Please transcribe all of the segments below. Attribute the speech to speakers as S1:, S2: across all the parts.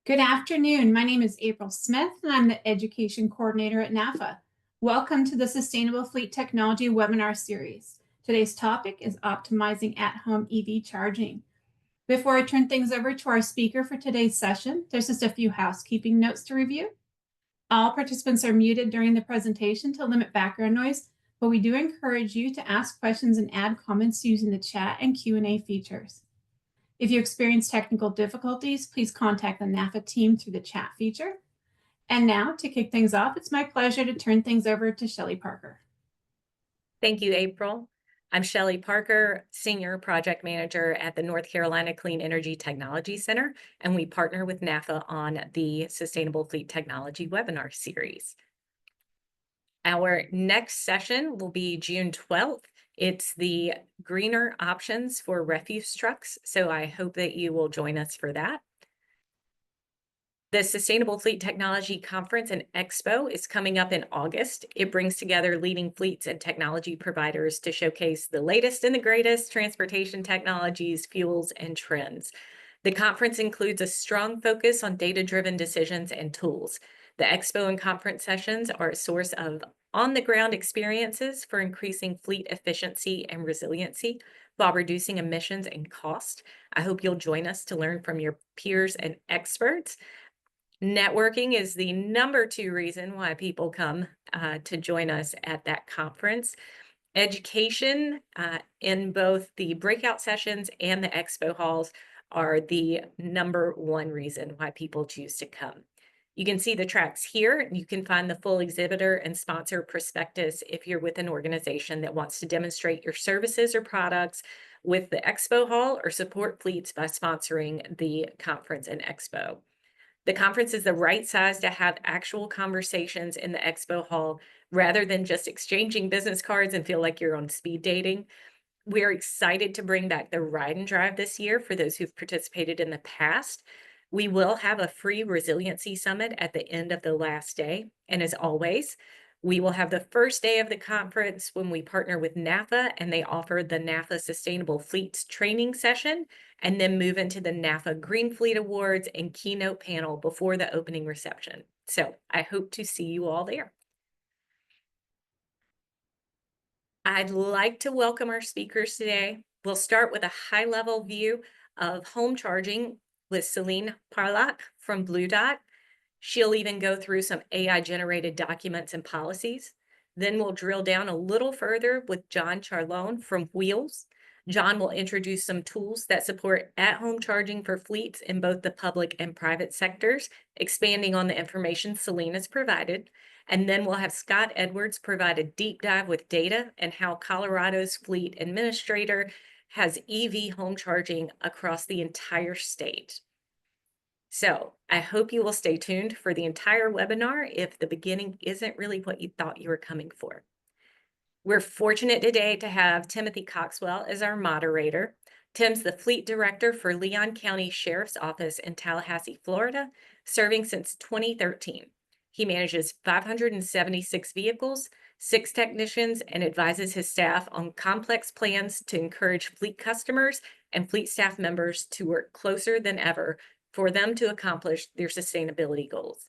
S1: Good afternoon. My name is April Smith, and I'm the Education Coordinator at NAFA. Welcome to the Sustainable Fleet Technology webinar series. Today's topic is optimizing at-home EV charging. Before I turn things over to our speaker for today's session, there's just a few housekeeping notes to review. All participants are muted during the presentation to limit background noise, but we do encourage you to ask questions and add comments using the chat and Q&A features. If you experience technical difficulties, please contact the NAFA team through the chat feature. And now, to kick things off, it's my pleasure to turn things over to Shelley Parker.
S2: Thank you, April. I'm Shelley Parker, Senior Project Manager at the North Carolina Clean Energy Technology Center, and we partner with NAFA on the Sustainable Fleet Technology webinar series. Our next session will be June 12th. It's the greener options for refuse trucks, so I hope that you will join us for that. The Sustainable Fleet Technology Conference and Expo is coming up in August. It brings together leading fleets and technology providers to showcase the latest and the greatest transportation technologies, fuels, and trends. The conference includes a strong focus on data-driven decisions and tools. The Expo and conference sessions are a source of on-the-ground experiences for increasing fleet efficiency and resiliency while reducing emissions and cost. I hope you'll join us to learn from your peers and experts. Networking is the #2 reason why people come to join us at that conference. Education in both the breakout sessions and the expo halls are the #1 reason why people choose to come. You can see the tracks here. You can find the full exhibitor and sponsor prospectus if you're with an organization that wants to demonstrate your services or products with the expo hall or support fleets by sponsoring the conference and expo. The conference is the right size to have actual conversations in the expo hall rather than just exchanging business cards and feel like you're on speed dating. We're excited to bring back the Ride and Drive this year for those who've participated in the past. We will have a free resiliency summit at the end of the last day. And as always, we will have the first day of the conference when we partner with NAFA and they offer the NAFA Sustainable Fleets training session, and then move into the NAFA Green Fleet Awards and keynote panel before the opening reception. So I hope to see you all there. I'd like to welcome our speakers today. We'll start with a high-level view of home charging with Celine Parlac from Blue Dot. She'll even go through some AI-generated documents and policies. Then we'll drill down a little further with John Charlone from Wheels. John will introduce some tools that support at-home charging for fleets in both the public and private sectors, expanding on the information Celine has provided. And then we'll have Scott Edwards provide a deep dive with data and how Colorado's fleet administrator has EV home charging across the entire state. So I hope you will stay tuned for the entire webinar if the beginning isn't really what you thought you were coming for. We're fortunate today to have Timothy Coxwell as our moderator. Tim's the fleet director for Leon County Sheriff's Office in Tallahassee, Florida, serving since 2013. He manages 576 vehicles, 6 technicians, and advises his staff on complex plans to encourage fleet customers and fleet staff members to work closer than ever for them to accomplish their sustainability goals.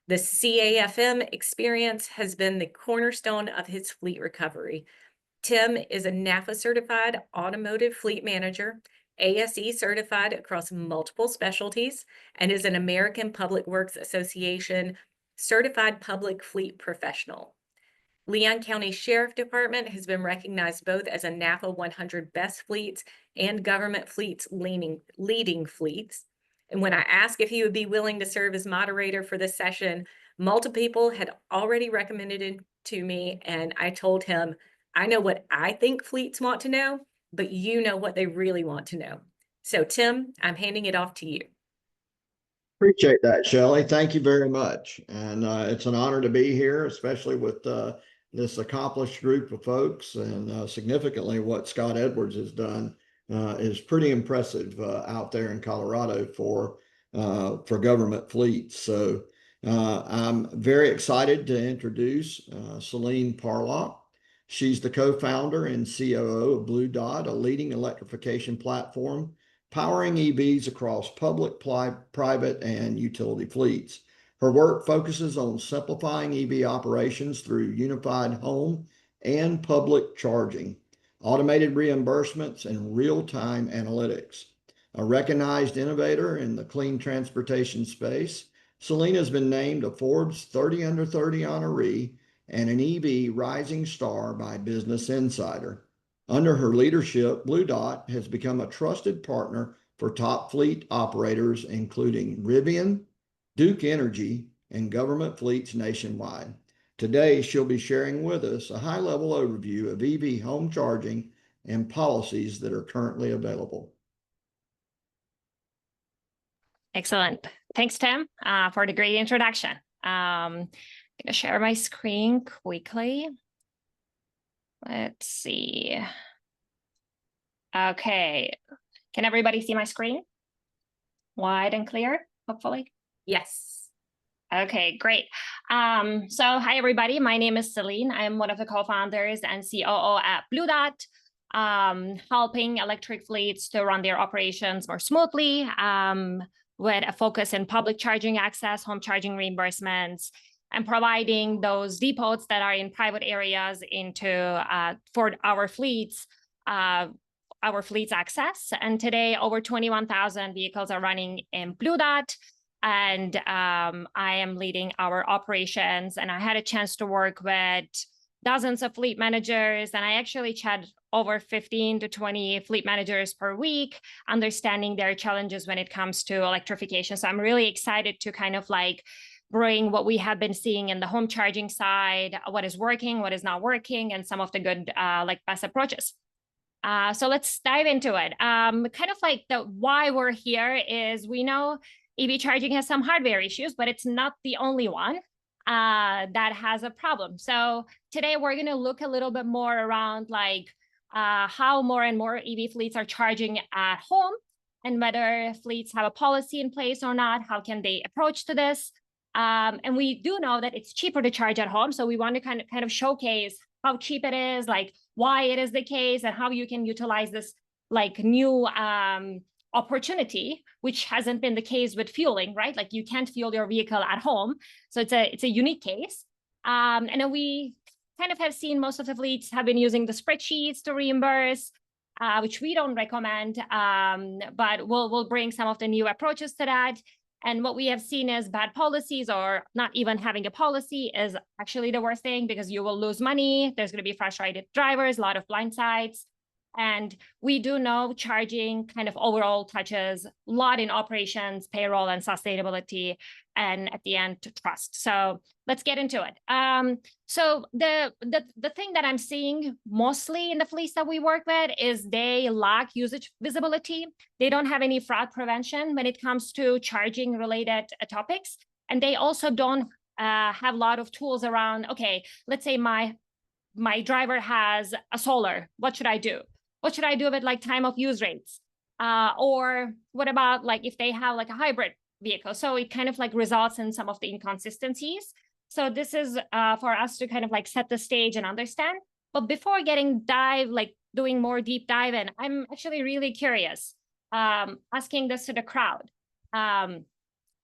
S2: The CAFM experience has been the cornerstone of his fleet recovery. Tim is a NAFA certified automotive fleet manager, ASE certified across multiple specialties, and is an American Public Works Association certified public fleet professional. Leon County Sheriff Department has been recognized both as a NAFA 100 Best Fleets and Government Fleets Leading Fleets. And when I asked if he would be willing to serve as moderator for this session, multiple people had already recommended it to me, and I told him, I know what I think fleets want to know, but you know what they really want to know. So Tim, I'm handing it off to you.
S3: Appreciate that, Shelley. Thank you very much. And it's an honor to be here, especially with this accomplished group of folks. And significantly, what Scott Edwards has done is pretty impressive out there in Colorado for government fleets. So I'm very excited to introduce Celine Parlac. She's the co-founder and COO of Blue Dot, a leading electrification platform powering EVs across public, private, and utility fleets. Her work focuses on simplifying EV operations through unified home and public charging, automated reimbursements, and real-time analytics. A recognized innovator in the clean transportation space, Selena has been named a Forbes 30 Under 30 honoree and an EV Rising Star by Business Insider. Under her leadership, Blue Dot has become a trusted partner for top fleet operators, including Rivian, Duke Energy, and government fleets nationwide. Today, she'll be sharing with us a high-level overview of EV home charging and policies that are currently available.
S4: Excellent. Thanks, Tim, for the great introduction. I'm going to share my screen quickly. Let's see. Okay. Can everybody see my screen? Wide and clear, hopefully.
S2: Yes.
S4: Okay, great. So hi, everybody. My name is Celine. I'm one of the co-founders and COO at Blue Dot, helping electric fleets to run their operations more smoothly, with a focus in public charging access, home charging reimbursements, and providing those depots that are in private areas into for our fleets access. And today, over 21,000 vehicles are running in Blue Dot, and I am leading our operations. And I had a chance to work with dozens of fleet managers, and I actually chat over 15 to 20 fleet managers per week, understanding their challenges when it comes to electrification. So I'm really excited to kind of like bring what we have been seeing in the home charging side, what is working, what is not working, and some of the good like best approaches. So let's dive into it. Kind of like the why we're here is we know EV charging has some hardware issues, but it's not the only one that has a problem. So today we're going to look a little bit more around like how more and more EV fleets are charging at home, and whether fleets have a policy in place or not. How can they approach to this? And we do know that it's cheaper to charge at home. So we want to kind of showcase how cheap it is, like why it is the case, and how you can utilize this like new opportunity, which hasn't been the case with fueling, right? Like you can't fuel your vehicle at home. So it's a unique case. And then we kind of have seen most of the fleets have been using the spreadsheets to reimburse, which we don't recommend, but we'll bring some of the new approaches to that. And what we have seen is bad policies, or not even having a policy, is actually the worst thing, because you will lose money. There's going to be frustrated drivers, a lot of blind sides. And we do know charging kind of overall touches a lot in operations, payroll, and sustainability, and at the end, trust. So let's get into it. So the thing that I'm seeing mostly in the fleets that we work with is they lack usage visibility. They don't have any fraud prevention when it comes to charging related topics. And they also don't have a lot of tools around, okay, let's say my driver has a solar. What should I do? What should I do with like time of use rates? Or what about like if they have like a hybrid vehicle? So it kind of like results in some of the inconsistencies. So this is for us to kind of like set the stage and understand. But before doing more deep dive in, I'm actually really curious, asking this to the crowd.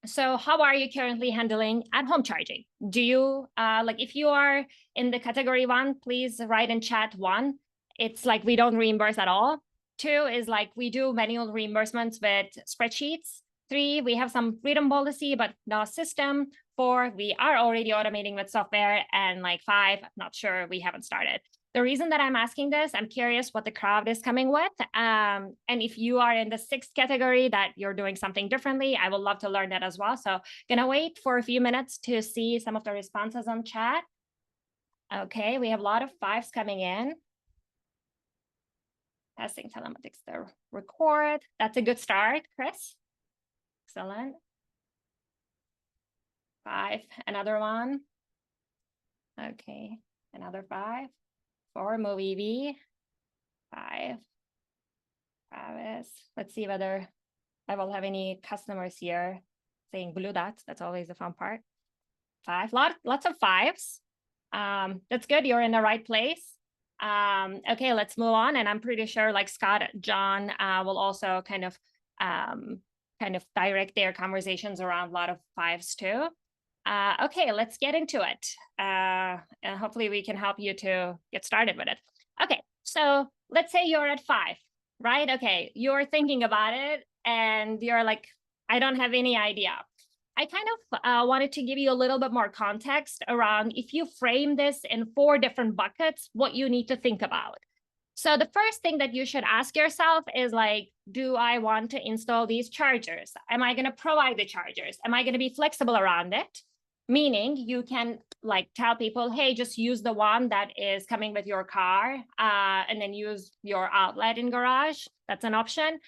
S4: So how are you currently handling at-home charging? Do you, if you are in the category 1, please write in chat 1. It's like we don't reimburse at all. 2 is like we do manual reimbursements with spreadsheets. 3, we have some freedom policy, but no system. 4, we are already automating with software. And like 5, not sure, we haven't started. The reason that I'm asking this, I'm curious what the crowd is coming with. And if you are in the 6th category that you're doing something differently, I would love to learn that as well. So gonna wait for a few minutes to see some of the responses on chat. Okay, we have a lot of 5s coming in. Testing telematics to record. That's a good start, Chris. Excellent. 5, another one. Okay, another 5. 4, move EV. 5. Travis. Let's see whether I will have any customers here saying Blue Dot. That's always the fun part. 5, lots of 5s. That's good. You're in the right place. Okay, let's move on. And I'm pretty sure like Scott, John will also kind of kind of direct their conversations around a lot of PHEVs too. Okay, let's get into it. And hopefully we can help you to get started with it. Okay, so let's say you're at 5, right? Okay, you're thinking about it and you're like, I don't have any idea. I kind of wanted to give you a little bit more context around if you frame this in 4 different buckets, what you need to think about. So the first thing that you should ask yourself is like, do I want to install these chargers? Am I going to provide the chargers? Am I going to be flexible around it? Meaning you can like tell people, hey, just use the one that is coming with your car and then use your outlet in garage. That's an option.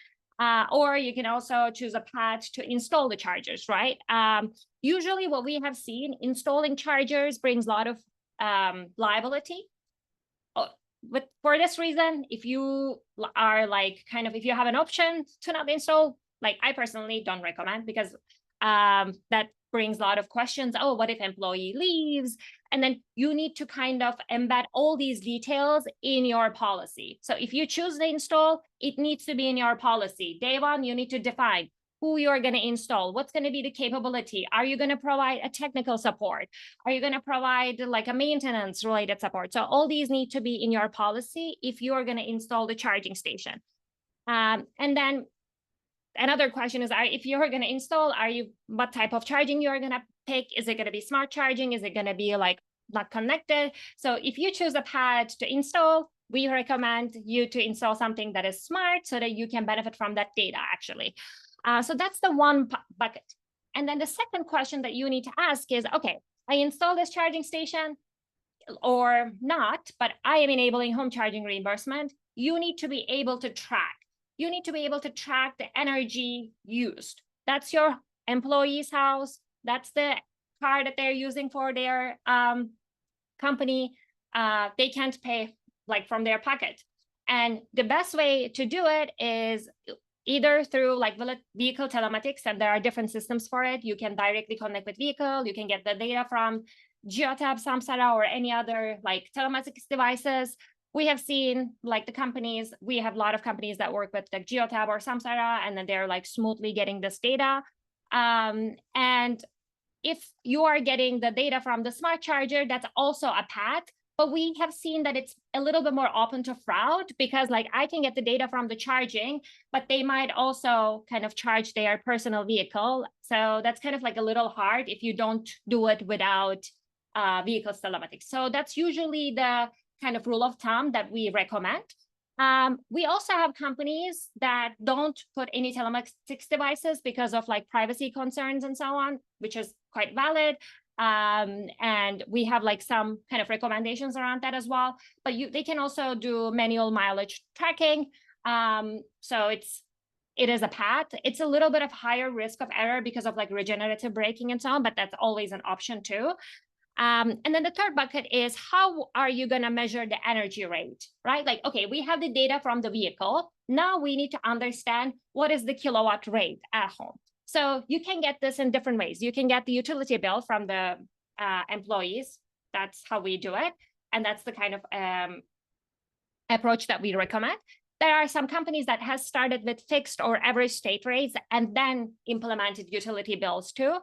S4: Or you can also choose a path to install the chargers, right? Usually what we have seen, installing chargers brings a lot of liability. But for this reason, if you are like kind of, if you have an option to not install, like I personally don't recommend, because that brings a lot of questions. Oh, what if employee leaves? And then you need to kind of embed all these details in your policy. So if you choose to install, it needs to be in your policy. Day one, you need to define who you're going to install, what's going to be the capability. Are you going to provide a technical support? Are you going to provide like a maintenance related support? So all these need to be in your policy if you're going to install the charging station. And then another question is, if you're going to install, what type of charging you're going to pick? Is it going to be smart charging? Is it going to be like not connected? So if you choose a pad to install, we recommend you to install something that is smart so that you can benefit from that data actually. So that's the one bucket. And then the second question that you need to ask is, okay, I install this charging station or not, but I am enabling home charging reimbursement. You need to be able to track. You need to be able to track the energy used. That's your employee's house. That's the car that they're using for their company. They can't pay like from their pocket. And the best way to do it is either through like vehicle telematics, and there are different systems for it. You can directly connect with vehicle. You can get the data from Geotab, Samsara, or any other like telematics devices. We have seen like the companies, we have a lot of companies that work with the Geotab or Samsara, and then they're like smoothly getting this data. And if you are getting the data from the smart charger, that's also a path. But we have seen that it's a little bit more open to fraud, because like I can get the data from the charging, but they might also kind of charge their personal vehicle. So that's kind of like a little hard if you don't do it without vehicle telematics. So that's usually the kind of rule of thumb that we recommend. We also have companies that don't put any telematics devices because of like privacy concerns and so on, which is quite valid. And we have like some kind of recommendations around that as well. But they can also do manual mileage tracking. So it is a path. It's a little bit of higher risk of error because of like regenerative braking and so on, but that's always an option too. And then the third bucket is, how are you going to measure the energy rate, right? Like, okay, we have the data from the vehicle. Now we need to understand what is the kilowatt rate at home. So you can get this in different ways. You can get the utility bill from the employees. That's how we do it. And that's the kind of approach that we recommend. There are some companies that has started with fixed or average state rates and then implemented utility bills too.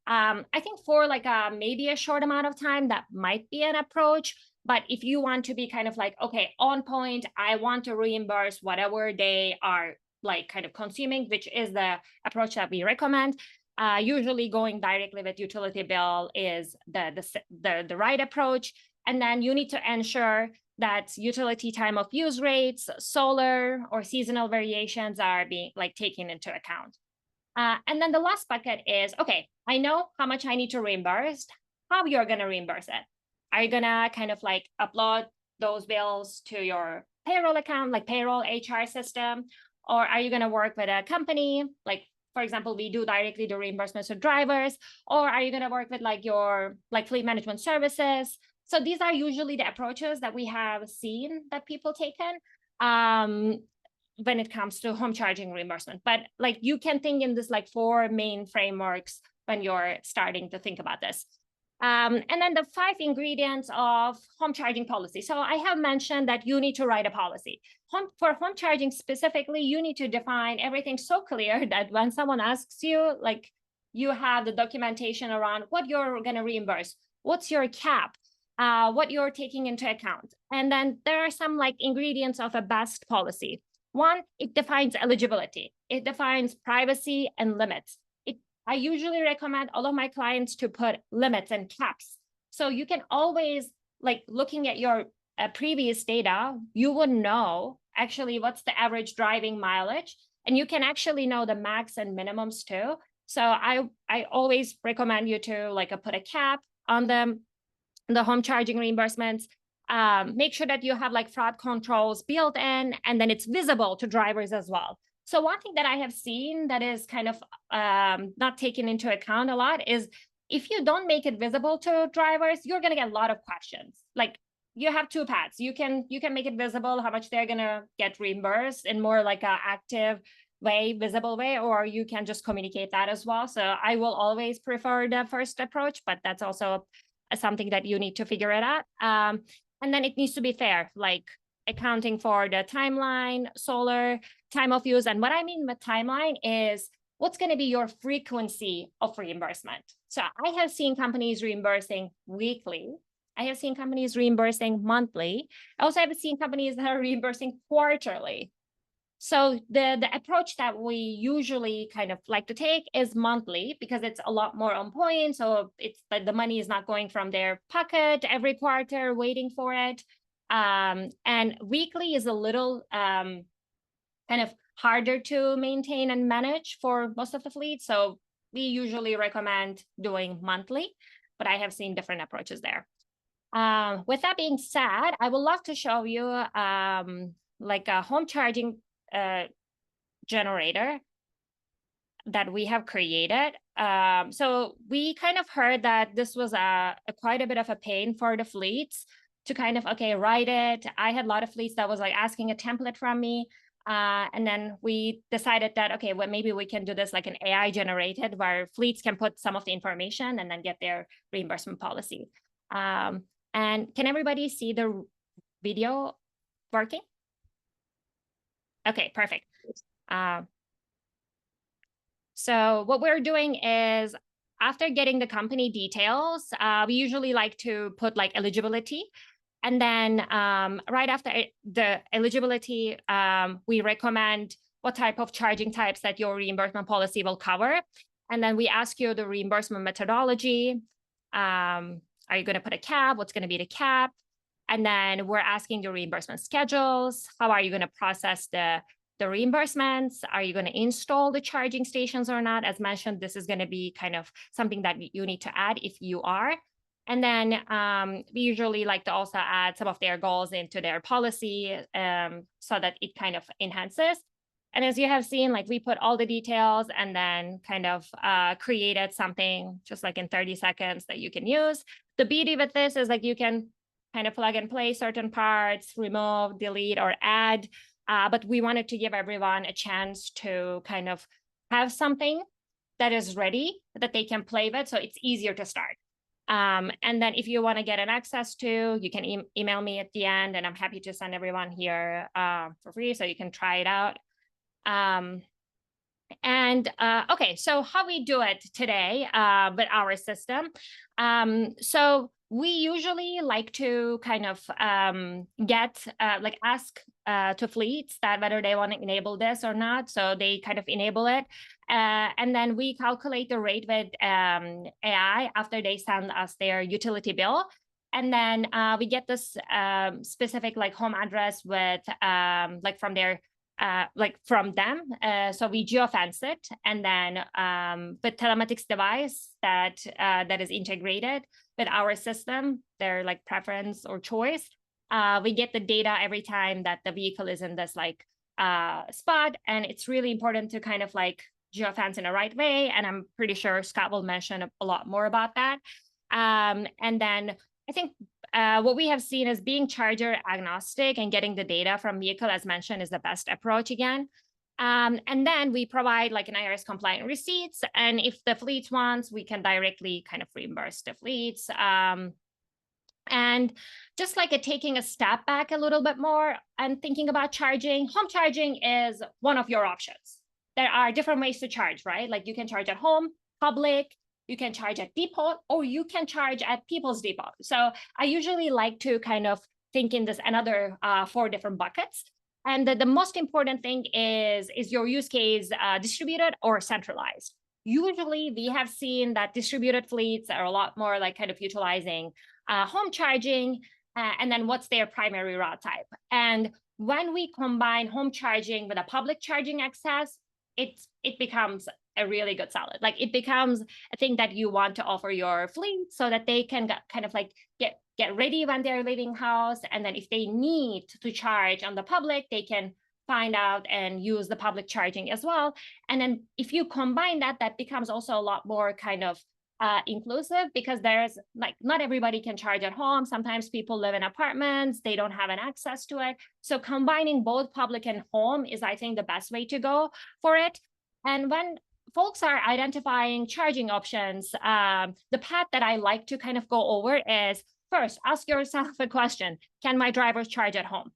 S4: I think for like maybe a short amount of time, that might be an approach. But if you want to be kind of like, okay, on point, I want to reimburse whatever they are like kind of consuming, which is the approach that we recommend. Usually going directly with utility bill is the right approach. And then you need to ensure that utility time of use rates, solar or seasonal variations are being like taken into account. And then the last bucket is, okay, I know how much I need to reimburse, how you're going to reimburse it. Are you going to kind of like upload those bills to your payroll account, like payroll HR system? Or are you going to work with a company? Like, for example, we do directly the reimbursements to drivers. Or are you going to work with like your like fleet management services? So these are usually the approaches that we have seen that people taken when it comes to home charging reimbursement. But like you can think in this like 4 main frameworks when you're starting to think about this. And then the 5 ingredients of home charging policy. So I have mentioned that you need to write a policy. For home charging specifically, you need to define everything so clear that when someone asks you, like, you have the documentation around what you're going to reimburse, what's your cap, what you're taking into account. And then there are some like ingredients of a best policy. One, it defines eligibility. It defines privacy and limits. I usually recommend all of my clients to put limits and caps. So you can always, like, looking at your previous data, you would know actually what's the average driving mileage, and you can actually know the max and minimums too. So I always recommend you to like put a cap on the home charging reimbursements. Make sure that you have like fraud controls built in, and then it's visible to drivers as well. So one thing that I have seen that is kind of not taken into account a lot is if you don't make it visible to drivers, you're going to get a lot of questions. Like, you have 2 paths. You can make it visible how much they're going to get reimbursed in more like a active way, visible way, or you can just communicate that as well. So I will always prefer the first approach, but that's also something that you need to figure it out. And then it needs to be fair, like accounting for the timeline, solar, time of use. And what I mean with timeline is what's going to be your frequency of reimbursement. So I have seen companies reimbursing weekly. I have seen companies reimbursing monthly. I also have seen companies that are reimbursing quarterly. So the approach that we usually kind of like to take is monthly, because it's a lot more on point. So it's like the money is not going from their pocket every quarter waiting for it. And weekly is a little kind of harder to maintain and manage for most of the fleet. So we usually recommend doing monthly, but I have seen different approaches there. With that being said, I would love to show you like a home charging generator that we have created. So we kind of heard that this was quite a bit of a pain for the fleets to kind of, okay, write it. I had a lot of fleets that was like asking a template from me. And then we decided that, okay, well, maybe we can do this like an AI generated where fleets can put some of the information and then get their reimbursement policy. And can everybody see the video working? Okay, perfect. So what we're doing is, after getting the company details, we usually like to put like eligibility. And then right after the eligibility, we recommend what type of charging types that your reimbursement policy will cover. And then we ask you the reimbursement methodology. Are you going to put a cap? What's going to be the cap? And then we're asking the reimbursement schedules. How are you going to process the reimbursements? Are you going to install the charging stations or not? As mentioned, this is going to be kind of something that you need to add if you are. And then we usually like to also add some of their goals into their policy so that it kind of enhances. And as you have seen, like we put all the details and then kind of created something just like in 30 seconds that you can use. The beauty with this is like you can kind of plug and play certain parts, remove, delete, or add. But we wanted to give everyone a chance to kind of have something that is ready that they can play with, so it's easier to start. And then if you want to get an access to, you can email me at the end, and I'm happy to send everyone here for free so you can try it out. Okay, so how we do it today with our system. So we usually like to kind of ask to fleets that whether they want to enable this or not. So they kind of enable it. And then we calculate the rate with AI after they send us their utility bill. And then we get this specific like home address with like from their from them. So we geofence it, and then with telematics device that is integrated with our system, their like preference or choice, we get the data every time that the vehicle is in this like spot. And it's really important to kind of like geofence in the right way. And I'm pretty sure Scott will mention a lot more about that. And then I think what we have seen is being charger agnostic and getting the data from vehicle, as mentioned, is the best approach again. And then we provide like an IRS compliant receipts. And if the fleet wants, we can directly kind of reimburse the fleets. And just like taking a step back a little bit more and thinking about charging, home charging is one of your options. There are different ways to charge, right? Like you can charge at home, public, you can charge at depot, or you can charge at People's Depot. So I usually like to kind of think in this another 4 different buckets. And the most important thing is your use case distributed or centralized? Usually we have seen that distributed fleets are a lot more like kind of utilizing home charging, and then what's their primary route type. And when we combine home charging with a public charging access, it becomes a really good salad. Like it becomes a thing that you want to offer your fleet so that they can kind of like get ready when they're leaving house. And then if they need to charge on the public, they can find out and use the public charging as well. And then if you combine that, that becomes also a lot more kind of inclusive, because there's like not everybody can charge at home. Sometimes people live in apartments, they don't have an access to it. So combining both public and home is, I think, the best way to go for it. And when folks are identifying charging options, the path that I like to kind of go over is first, ask yourself a question: can my drivers charge at home?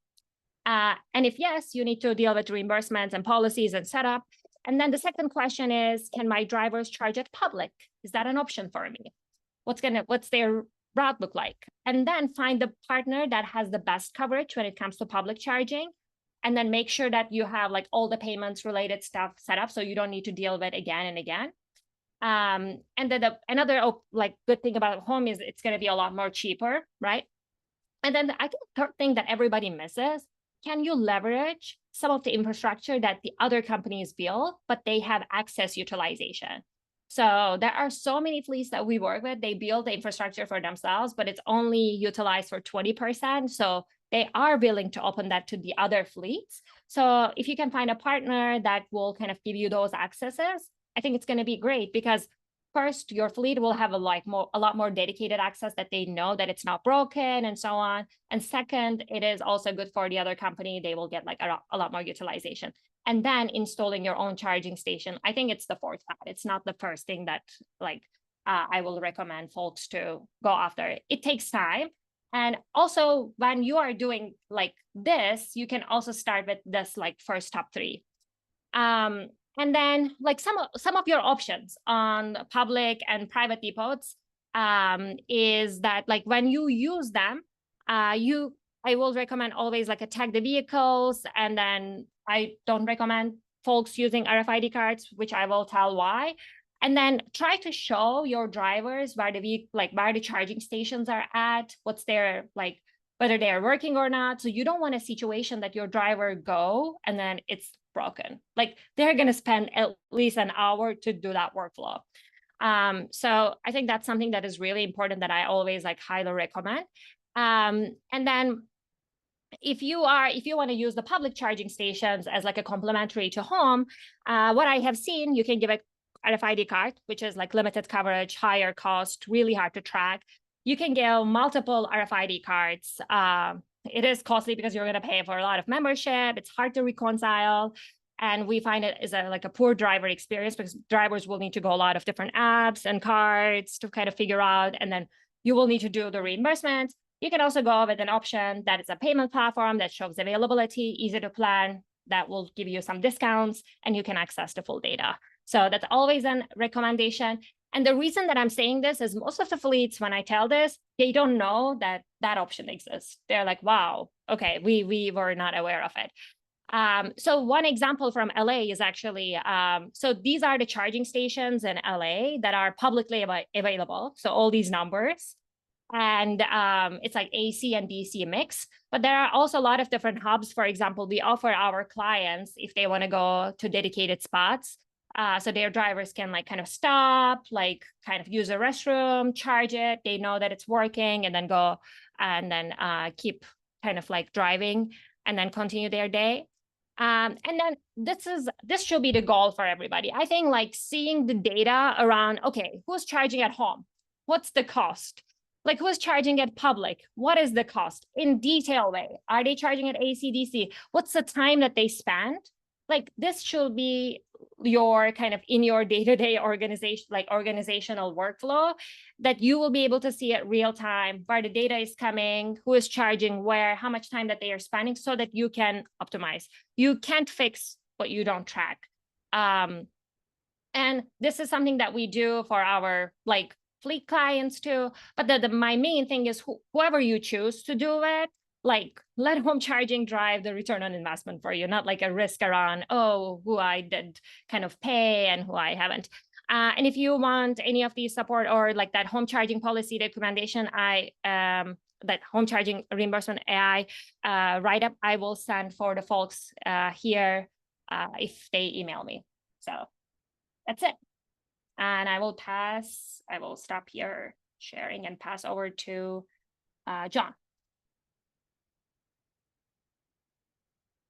S4: And if yes, you need to deal with reimbursements and policies and setup. And then the second question is, can my drivers charge at public? Is that an option for me? What's their route look like? And then find the partner that has the best coverage when it comes to public charging. And then make sure that you have like all the payments related stuff set up so you don't need to deal with it again and again. And then another like good thing about home is it's going to be a lot more cheaper, right? And then I think the third thing that everybody misses: can you leverage some of the infrastructure that the other companies build, but they have excess utilization? So there are so many fleets that we work with, they build the infrastructure for themselves, but it's only utilized for 20%. So they are willing to open that to the other fleets. So if you can find a partner that will kind of give you those accesses, I think it's going to be great, because first, your fleet will have a lot more dedicated access that they know that it's not broken and so on. And second, it is also good for the other company. They will get like a lot more utilization. And then installing your own charging station, I think it's the fourth path. It's not the first thing that like I will recommend folks to go after. It takes time. And also when you are doing like this, you can also start with this like first top 3. And then like some of your options on public and private depots is that like when you use them, I will recommend always like tag the vehicles. And then I don't recommend folks using RFID cards, which I will tell why. And then try to show your drivers where the charging stations are at, what's their like, whether they're working or not. So you don't want a situation that your driver go and then it's broken. Like they're going to spend at least an hour to do that workflow. So I think that's something that is really important that I always like highly recommend. And then if you want to use the public charging stations as like a complementary to home, what I have seen, you can give a RFID card, which is like limited coverage, higher cost, really hard to track. You can give multiple RFID cards. It is costly because you're going to pay for a lot of membership. It's hard to reconcile. And we find it is like a poor driver experience, because drivers will need to go a lot of different apps and cards to kind of figure out. And then you will need to do the reimbursements. You can also go with an option that is a payment platform that shows availability, easy to plan, that will give you some discounts, and you can access the full data. So that's always a recommendation. And the reason that I'm saying this is most of the fleets, when I tell this, they don't know that that option exists. They're like, wow, okay, we were not aware of it. So one example from LA is actually, so these are the charging stations in LA that are publicly available. So all these numbers, and it's like AC and DC mix, but there are also a lot of different hubs. For example, we offer our clients, if they want to go to dedicated spots, so their drivers can like kind of stop, like kind of use a restroom, charge it, they know that it's working, and then go and then keep kind of like driving and then continue their day. And then this should be the goal for everybody. I think like seeing the data around, okay, who's charging at home? What's the cost? Like who's charging at public? What is the cost in detail way? Are they charging at AC, DC? What's the time that they spend? like this should be your kind of in your day-to-day organization, like organizational workflow, that you will be able to see at real time where the data is coming, who is charging where, how much time that they are spending, so that you can optimize. You can't fix what you don't track. And this is something that we do for our like fleet clients too. But my main thing is whoever you choose to do it, like let home charging drive the return on investment for you, not like a risk around, oh, who I did kind of pay and who I haven't. And if you want any of these support or like that home charging policy recommendation, that home charging reimbursement AI write-up, I will send for the folks here if they email me. So that's it. And I will stop here sharing and pass over to John.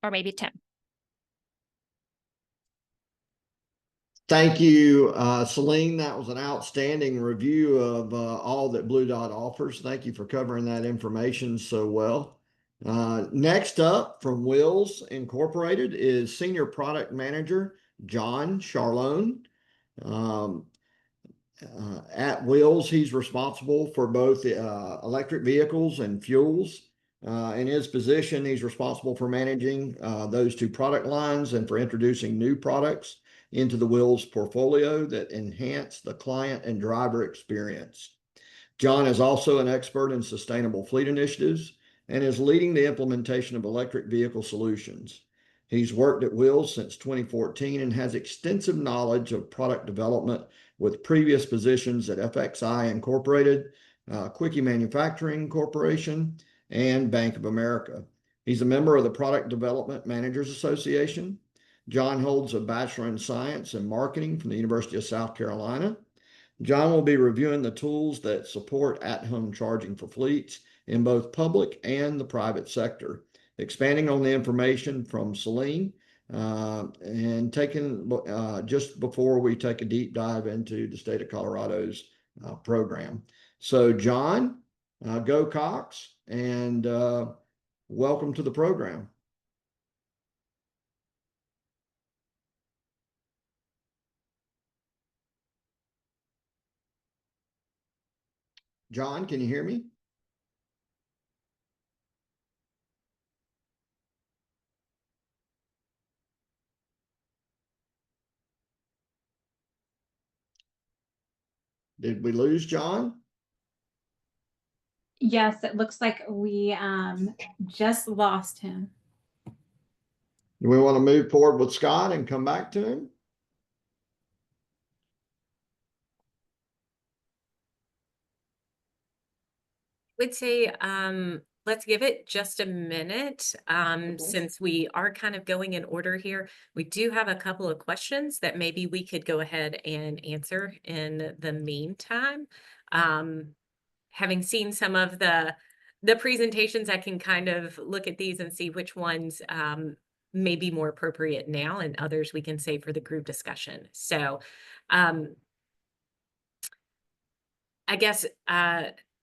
S4: Or maybe Tim.
S3: Thank you, Celine. That was an outstanding review of all that Blue Dot offers. Thank you for covering that information so well. Next up from Wills Incorporated is Senior Product Manager John Charlone. At Wills, he's responsible for both electric vehicles and fuels. In his position, he's responsible for managing those two product lines and for introducing new products into the Wills portfolio that enhance the client and driver experience. John is also an expert in sustainable fleet initiatives and is leading the implementation of electric vehicle solutions. He's worked at Wills since 2014 and has extensive knowledge of product development with previous positions at FXI Incorporated, Quickie Manufacturing Corporation, and Bank of America. He's a member of the Product Development Managers Association. John holds a Bachelor in Science and Marketing from the University of South Carolina. John will be reviewing the tools that support at-home charging for fleets in both public and the private sector, expanding on the information from Celine and taking just before we take a deep dive into the state of Colorado's program. So John, go Cox, and welcome to the program. John, can you hear me? Did we lose John?
S1: Yes, it looks like we just lost him.
S3: Do we want to move forward with Scott and come back to him?
S2: I would say let's give it just a minute since we are kind of going in order here. We do have a couple of questions that maybe we could go ahead and answer in the meantime. Having seen some of the presentations, I can kind of look at these and see which ones may be more appropriate now, and others we can save for the group discussion. So I guess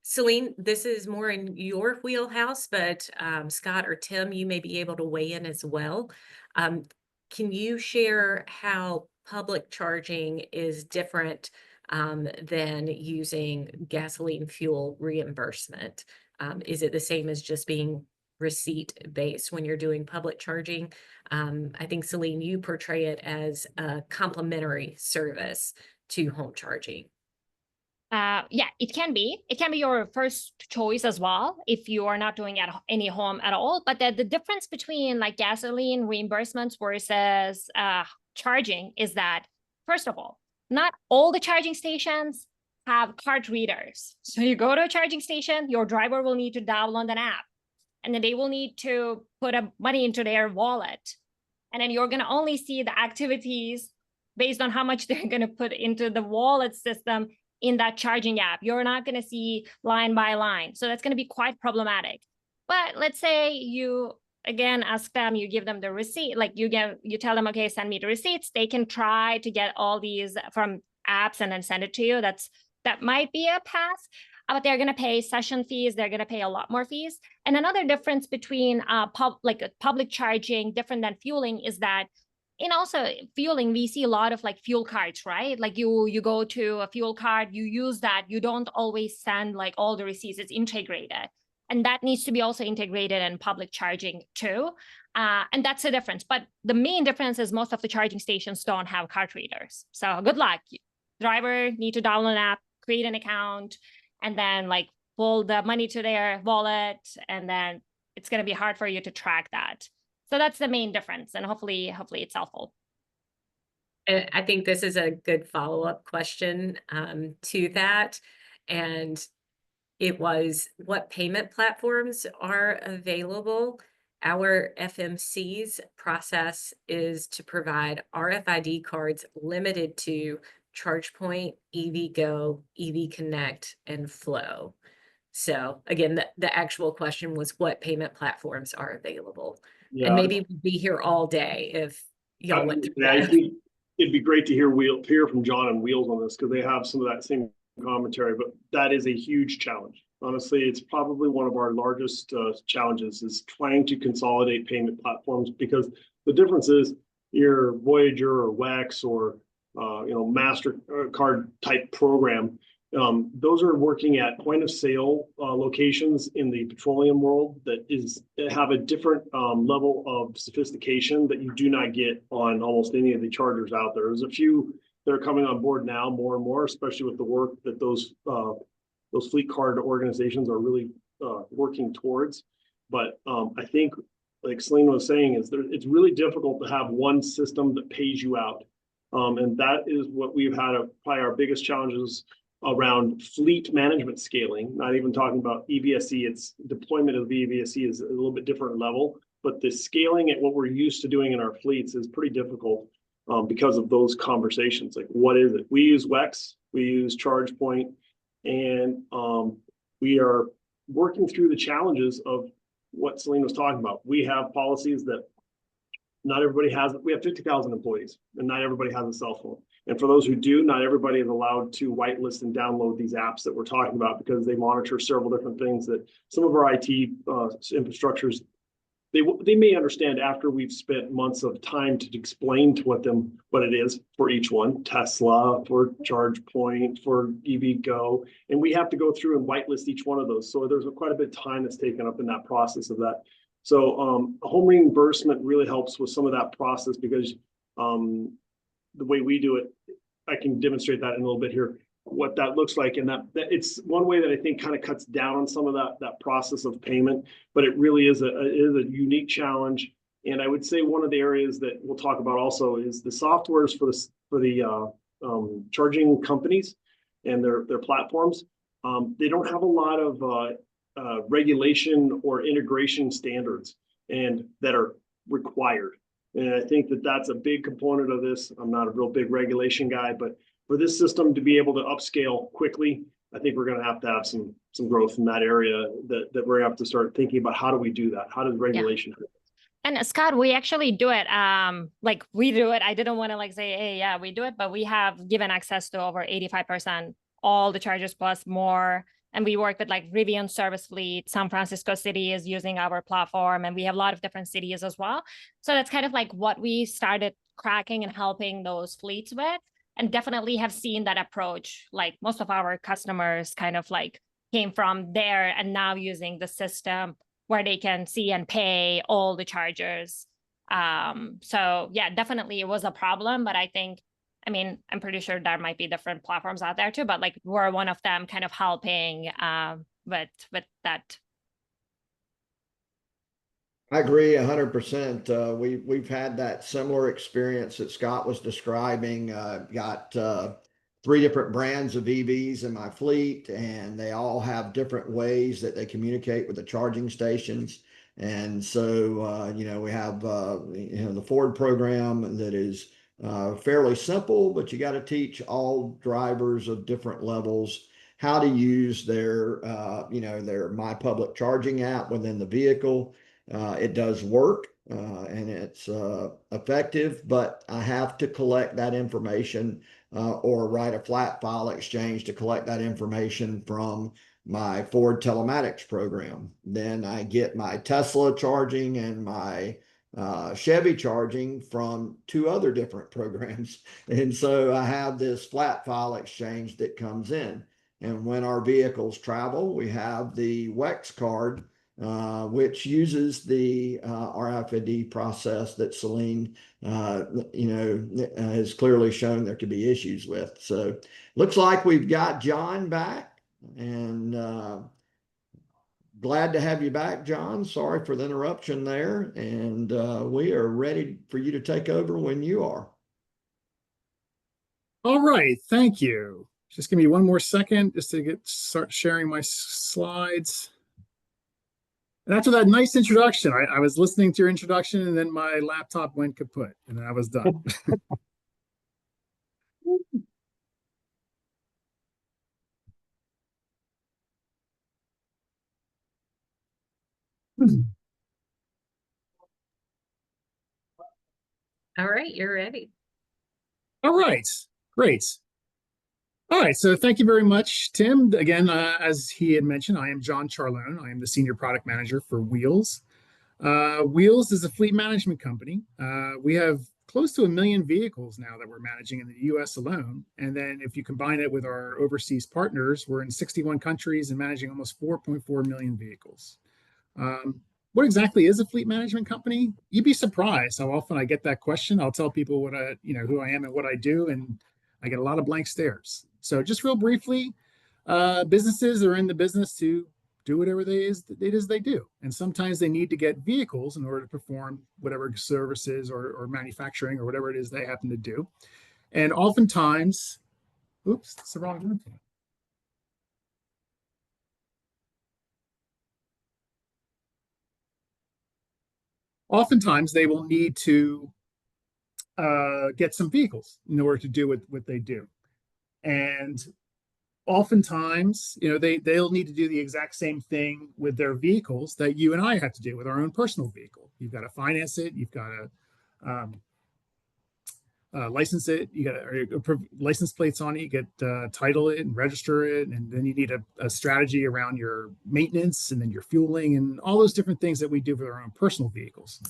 S2: Celine, this is more in your wheelhouse, but Scott or Tim, you may be able to weigh in as well. Can you share how public charging is different than using gasoline fuel reimbursement? Is it the same as just being receipt based when you're doing public charging? I think Celine, you portray it as a complementary service to home charging.
S4: Yeah, it can be. It can be your first choice as well if you are not doing any home at all. But the difference between like gasoline reimbursements versus charging is that, first of all, not all the charging stations have card readers. So you go to a charging station, your driver will need to download an app, and then they will need to put money into their wallet. And then you're going to only see the activities based on how much they're going to put into the wallet system in that charging app. You're not going to see line by line. So that's going to be quite problematic. But let's say you, again, ask them, you give them the receipt, like you tell them, okay, send me the receipts. They can try to get all these from apps and then send it to you. That might be a path, but they're going to pay session fees. They're going to pay a lot more fees. And another difference between public charging, different than fueling, is that And also fueling, we see a lot of like fuel cards, right? Like you go to a fuel card, you use that, you don't always send like all the receipts, it's integrated. And that needs to be also integrated in public charging too. And that's the difference. But the main difference is most of the charging stations don't have card readers. So good luck. Driver need to download an app, create an account, and then like pull the money to their wallet. And then it's going to be hard for you to track that. So that's the main difference. And hopefully it's helpful.
S2: And I think this is a good follow-up question to that. And it was, what payment platforms are available? Our FMC's process is to provide RFID cards limited to ChargePoint, EVgo, EV Connect, and Flow. So again, the actual question was what payment platforms are available.
S5: Yeah.
S2: And maybe we'd be here all day if y'all went through
S5: I
S2: that.
S5: think it'd be great to hear from John and Wheels on this, because they have some of that same commentary, but that is a huge challenge. Honestly, it's probably one of our largest challenges, is trying to consolidate payment platforms, because the difference is your Voyager or WEX or MasterCard type program. Those are working at point of sale locations in the petroleum world that have a different level of sophistication that you do not get on almost any of the chargers out there. There's a few that are coming on board now, more and more, especially with the work that those fleet card organizations are really working towards. But I think, like Celine was saying, it's really difficult to have one system that pays you out. And that is what we've had probably our biggest challenges around fleet management scaling, not even talking about EVSE. It's deployment of the EVSE is a little bit different level, but the scaling at what we're used to doing in our fleets is pretty difficult because of those conversations. Like, what is it? We use WEX, we use ChargePoint, and we are working through the challenges of what Celine was talking about. We have policies that not everybody has. We have 50,000 employees, and not everybody has a cell phone. And for those who do, not everybody is allowed to whitelist and download these apps that we're talking about, because they monitor several different things that some of our IT infrastructures, they may understand after we've spent months of time to explain to them what it is for each one, Tesla, for ChargePoint, for EVgo, and we have to go through and whitelist each one of those. So there's quite a bit of time that's taken up in that process of that. So home reimbursement really helps with some of that process, because the way we do it, I can demonstrate that in a little bit here, what that looks like. And that it's one way that I think kind of cuts down on some of that process of payment, but it really is a unique challenge. And I would say one of the areas that we'll talk about also is the softwares for the charging companies and their platforms. They don't have a lot of regulation or integration standards and that are required. And I think that that's a big component of this. I'm not a real big regulation guy, but for this system to be able to upscale quickly, I think we're going to have some growth in that area that we're going to have to start thinking about. How do we do that? How does regulation happen?
S4: And Scott, we actually do it. Like we do it. I didn't want to like say, hey, yeah, we do it, but we have given access to over 85%, all the chargers plus more. And we work with like Rivian Service Fleet. San Francisco City is using our platform, and we have a lot of different cities as well. So that's kind of like what we started cracking and helping those fleets with, and definitely have seen that approach. Like most of our customers kind of like came from there and now using the system where they can see and pay all the chargers. So yeah, definitely it was a problem, but I mean, I'm pretty sure there might be different platforms out there too, but like we're one of them kind of helping with that.
S3: I agree 100%. We've had that similar experience that Scott was describing. Got 3 different brands of EVs in my fleet, and they all have different ways that they communicate with the charging stations. And so, we have, the Ford program that is fairly simple, but you got to teach all drivers of different levels how to use their My Public Charging app within the vehicle. It does work and it's effective, but I have to collect that information or write a flat file exchange to collect that information from my Ford telematics program. Then I get my Tesla charging and my Chevy charging from 2 other different programs. And so I have this flat file exchange that comes in. And when our vehicles travel, we have the WEX card, which uses the RFID process that Celine, has clearly shown there could be issues with. So looks like we've got John back, and glad to have you back, John. Sorry for the interruption there, and we are ready for you to take over when you are.
S6: All right, thank you. Just give me one more second just to start sharing my slides. And after that nice introduction, I was listening to your introduction, and then my laptop went kaput, and I was done.
S2: All right, you're ready.
S6: All right, great. All right, so thank you very much, Tim. Again, as he had mentioned, I am John Charlone. I am the Senior Product Manager for Wheels. Wheels is a fleet management company. We have close to 1 million vehicles now that we're managing in the US alone. And then if you combine it with our overseas partners, we're in 61 countries and managing almost 4.4 million vehicles. What exactly is a fleet management company? You'd be surprised how often I get that question. I'll tell people what who I am and what I do, and I get a lot of blank stares. So just real briefly, businesses are in the business to do whatever it is they do. And sometimes they need to get vehicles in order to perform whatever services or manufacturing or whatever it is they happen to do. And oftentimes, oops, that's the wrong one. Oftentimes they will need to get some vehicles in order to do what they do. And oftentimes, they'll need to do the exact same thing with their vehicles that you and I have to do with our own personal vehicle. You've got to finance it. You've got to license it. You got to license plates on it. You get title it and register it. And then you need a strategy around your maintenance and then your fueling and all those different things that we do with our own personal vehicles.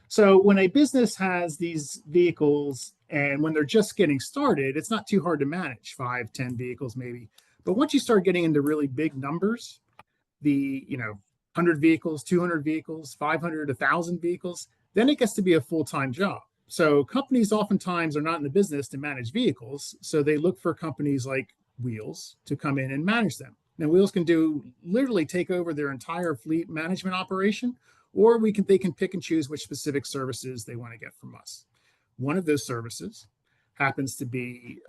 S6: So when a business has these vehicles and when they're just getting started, it's not too hard to manage, 5, 10 vehicles maybe. But once you start getting into really big numbers, the 100 vehicles, 200 vehicles, 500, 1,000 vehicles, then it gets to be a full-time job. So companies oftentimes are not in the business to manage vehicles, so they look for companies like Wheels to come in and manage them. Now, Wheels can literally take over their entire fleet management operation, or they can pick and choose which specific services they want to get from us. One of those services happens to be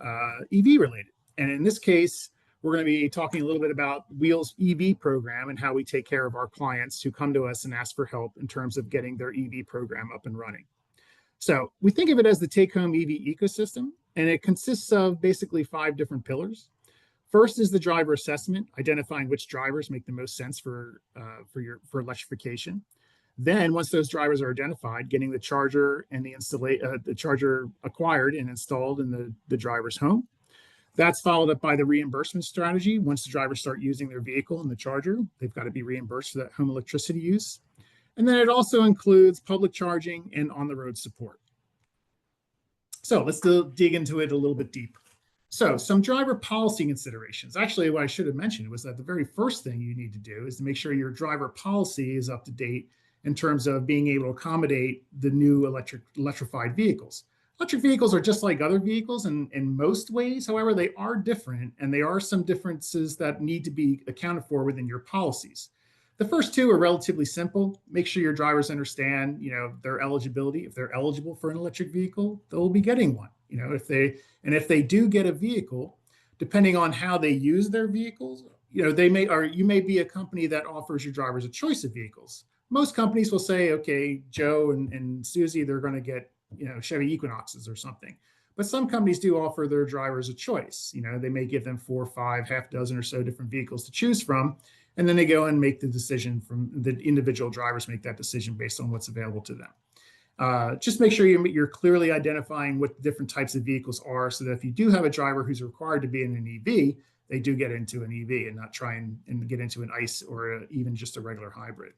S6: EV related. And in this case, we're going to be talking a little bit about Wheels EV program and how we take care of our clients who come to us and ask for help in terms of getting their EV program up and running. So we think of it as the take-home EV ecosystem, and it consists of basically 5 different pillars. First is the driver assessment, identifying which drivers make the most sense for electrification. Then, once those drivers are identified, getting the charger and the charger acquired and installed in the driver's home. That's followed up by the reimbursement strategy. Once the drivers start using their vehicle and the charger, they've got to be reimbursed for that home electricity use. And then it also includes public charging and on-the-road support. So let's dig into it a little bit deeper. So some driver policy considerations. Actually, what I should have mentioned was that the very first thing you need to do is to make sure your driver policy is up to date in terms of being able to accommodate the new electrified vehicles. Electric vehicles are just like other vehicles in most ways. However, they are different, and there are some differences that need to be accounted for within your policies. The first 2 are relatively simple. Make sure your drivers understand, their eligibility. If they're eligible for an electric vehicle, they'll be getting one. If they do get a vehicle, depending on how they use their vehicles, you may be a company that offers your drivers a choice of vehicles. Most companies will say, okay, Joe and Susie, they're going to get Chevy Equinoxes or something. But some companies do offer their drivers a choice. They may give them 4 or 5, half dozen or so different vehicles to choose from. And then they go and make the decision from the individual drivers make that decision based on what's available to them. Just make sure you're clearly identifying what the different types of vehicles are so that if you do have a driver who's required to be in an EV, they do get into an EV and not try and get into an ICE or even just a regular hybrid.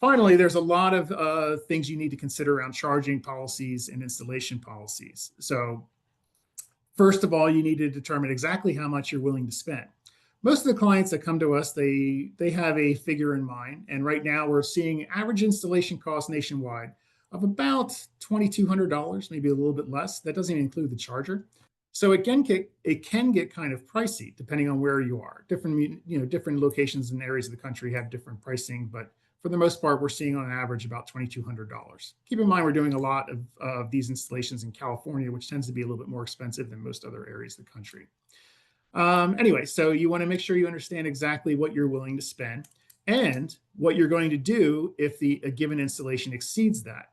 S6: Finally, there's a lot of things you need to consider around charging policies and installation policies. So first of all, you need to determine exactly how much you're willing to spend. Most of the clients that come to us, they have a figure in mind. And right now we're seeing average installation costs nationwide of about $2,200, maybe a little bit less. That doesn't even include the charger. So it can get kind of pricey depending on where you are. Different locations and areas of the country have different pricing, but for the most part, we're seeing on average about $2,200. Keep in mind, we're doing a lot of these installations in California, which tends to be a little bit more expensive than most other areas of the country. Anyway, so you want to make sure you understand exactly what you're willing to spend and what you're going to do if a given installation exceeds that.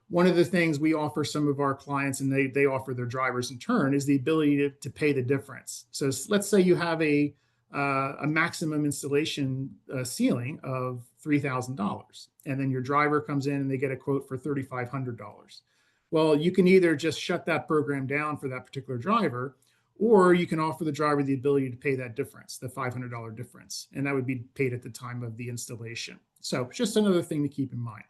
S6: One of the things we offer some of our clients, and they offer their drivers in turn, is the ability to pay the difference. So let's say you have a maximum installation ceiling of $3,000, and then your driver comes in and they get a quote for $3,500. Well, you can either just shut that program down for that particular driver, or you can offer the driver the ability to pay that difference, the $500 difference, and that would be paid at the time of the installation. So just another thing to keep in mind.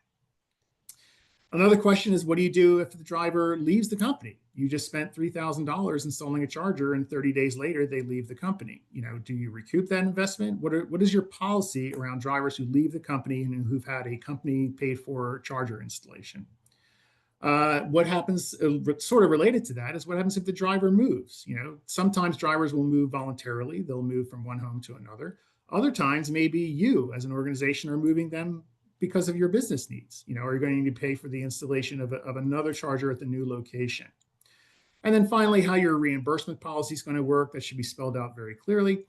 S6: Another question is, what do you do if the driver leaves the company? You just spent $3,000 installing a charger, and 30 days later they leave the company. Do you recoup that investment? What is your policy around drivers who leave the company and who've had a company paid for charger installation? What happens, sort of related to that, is what happens if the driver moves? Sometimes drivers will move voluntarily. They'll move from one home to another. Other times, maybe you as an organization are moving them because of your business needs. Are you going to pay for the installation of another charger at the new location? And then finally, how your reimbursement policy is going to work. That should be spelled out very clearly.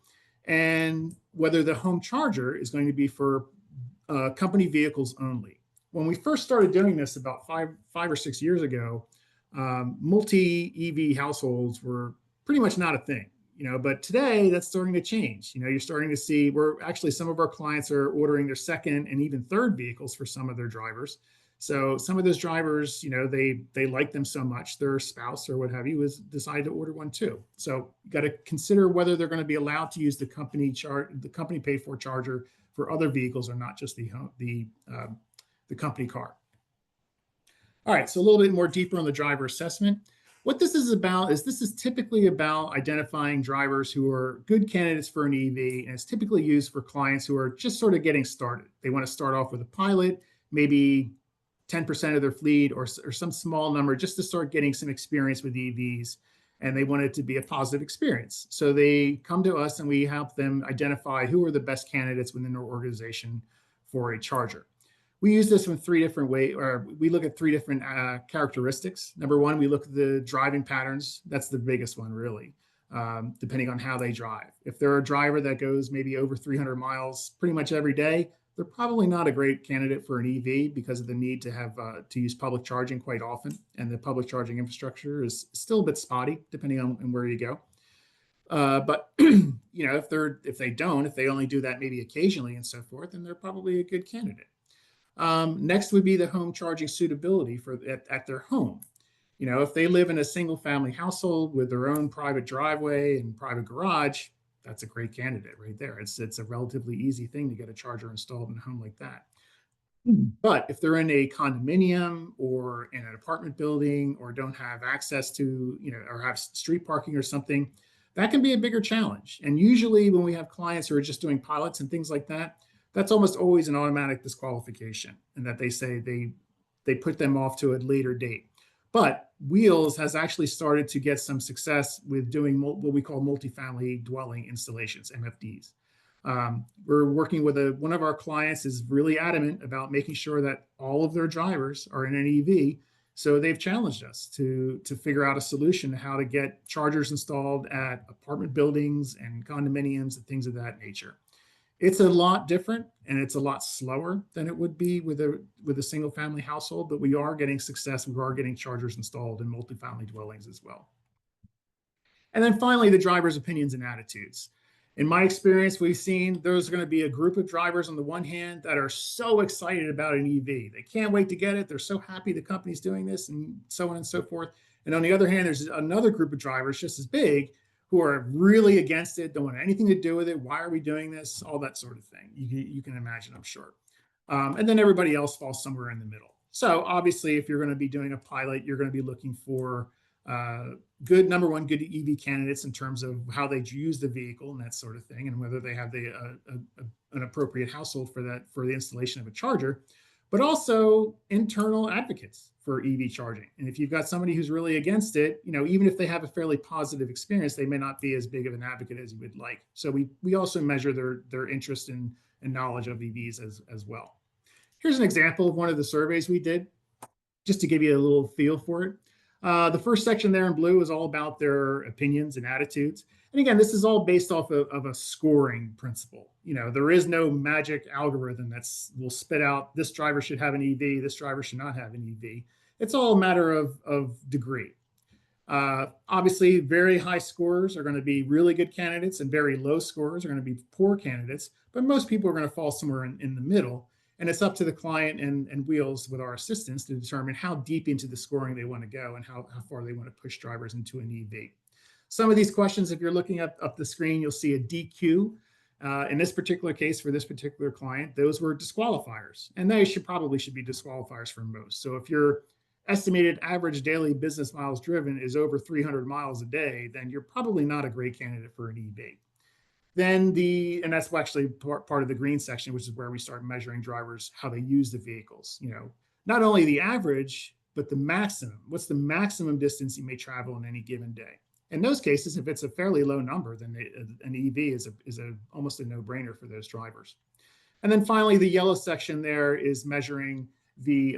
S6: And whether the home charger is going to be for company vehicles only. When we first started doing this about five or 6 years ago, multi-EV households were pretty much not a thing. But today that's starting to change. You're starting to see some of our clients are ordering their second and even third vehicles for some of their drivers. So some of those drivers, they like them so much, their spouse or what have you has decided to order one too. So you got to consider whether they're going to be allowed to use the company paid for charger for other vehicles or not just the company car. All right, so a little bit more deeper on the driver assessment. What this is about is typically about identifying drivers who are good candidates for an EV, and it's typically used for clients who are just sort of getting started. They want to start off with a pilot, maybe 10% of their fleet or some small number, just to start getting some experience with EVs, and they want it to be a positive experience. So they come to us and we help them identify who are the best candidates within their organization for a charger. We use this in three different ways, or we look at three different characteristics. Number one, we look at the driving patterns. That's the biggest one, really, depending on how they drive. If they're a driver that goes maybe over 300 miles pretty much every day, they're probably not a great candidate for an EV because of the need to have to use public charging quite often. And the public charging infrastructure is still a bit spotty, depending on where you go. But if they only do that maybe occasionally and so forth, then they're probably a good candidate. Next would be the home charging suitability at their home. If they live in a single family household with their own private driveway and private garage, that's a great candidate right there. It's a relatively easy thing to get a charger installed in a home like that. But if they're in a condominium or in an apartment building or don't have access to, or have street parking or something, that can be a bigger challenge. And usually when we have clients who are just doing pilots and things like that, that's almost always an automatic disqualification, and that they say they put them off to a later date. But Wheels has actually started to get some success with doing what we call multifamily dwelling installations, MFDs. We're working with one of our clients is really adamant about making sure that all of their drivers are in an EV. So they've challenged us to figure out a solution to how to get chargers installed at apartment buildings and condominiums and things of that nature. It's a lot different and it's a lot slower than it would be with a single family household, but we are getting success. We are getting chargers installed in multifamily dwellings as well. And then finally, the driver's opinions and attitudes. In my experience, we've seen there's going to be a group of drivers on the one hand that are so excited about an EV. They can't wait to get it. They're so happy the company's doing this and so on and so forth. And on the other hand, there's another group of drivers just as big who are really against it, don't want anything to do with it. Why are we doing this? All that sort of thing. You can imagine, I'm sure. And then everybody else falls somewhere in the middle. So obviously, if you're going to be doing a pilot, you're going to be looking for good EV candidates in terms of how they use the vehicle and that sort of thing, and whether they have an appropriate household for the installation of a charger, but also internal advocates for EV charging. And if you've got somebody who's really against it, even if they have a fairly positive experience, they may not be as big of an advocate as you would like. So we also measure their interest and knowledge of EVs as well. Here's an example of one of the surveys we did, just to give you a little feel for it. The first section there in blue is all about their opinions and attitudes. And again, this is all based off of a scoring principle. There is no magic algorithm will spit out this driver should have an EV, this driver should not have an EV. It's all a matter of degree. Obviously, very high scorers are going to be really good candidates, and very low scorers are going to be poor candidates. But most people are going to fall somewhere in the middle. And it's up to the client and Wheels with our assistants to determine how deep into the scoring they want to go and how far they want to push drivers into an EV. Some of these questions, if you're looking up the screen, you'll see a DQ. In this particular case, for this particular client, those were disqualifiers. And they probably should be disqualifiers for most. So if your estimated average daily business miles driven is over 300 miles a day, then you're probably not a great candidate for an EV. Then and that's actually part of the green section, which is where we start measuring drivers, how they use the vehicles. Not only the average, but the maximum. What's the maximum distance you may travel in any given day? In those cases, if it's a fairly low number, then an EV is almost a no-brainer for those drivers. And then finally, the yellow section there is measuring the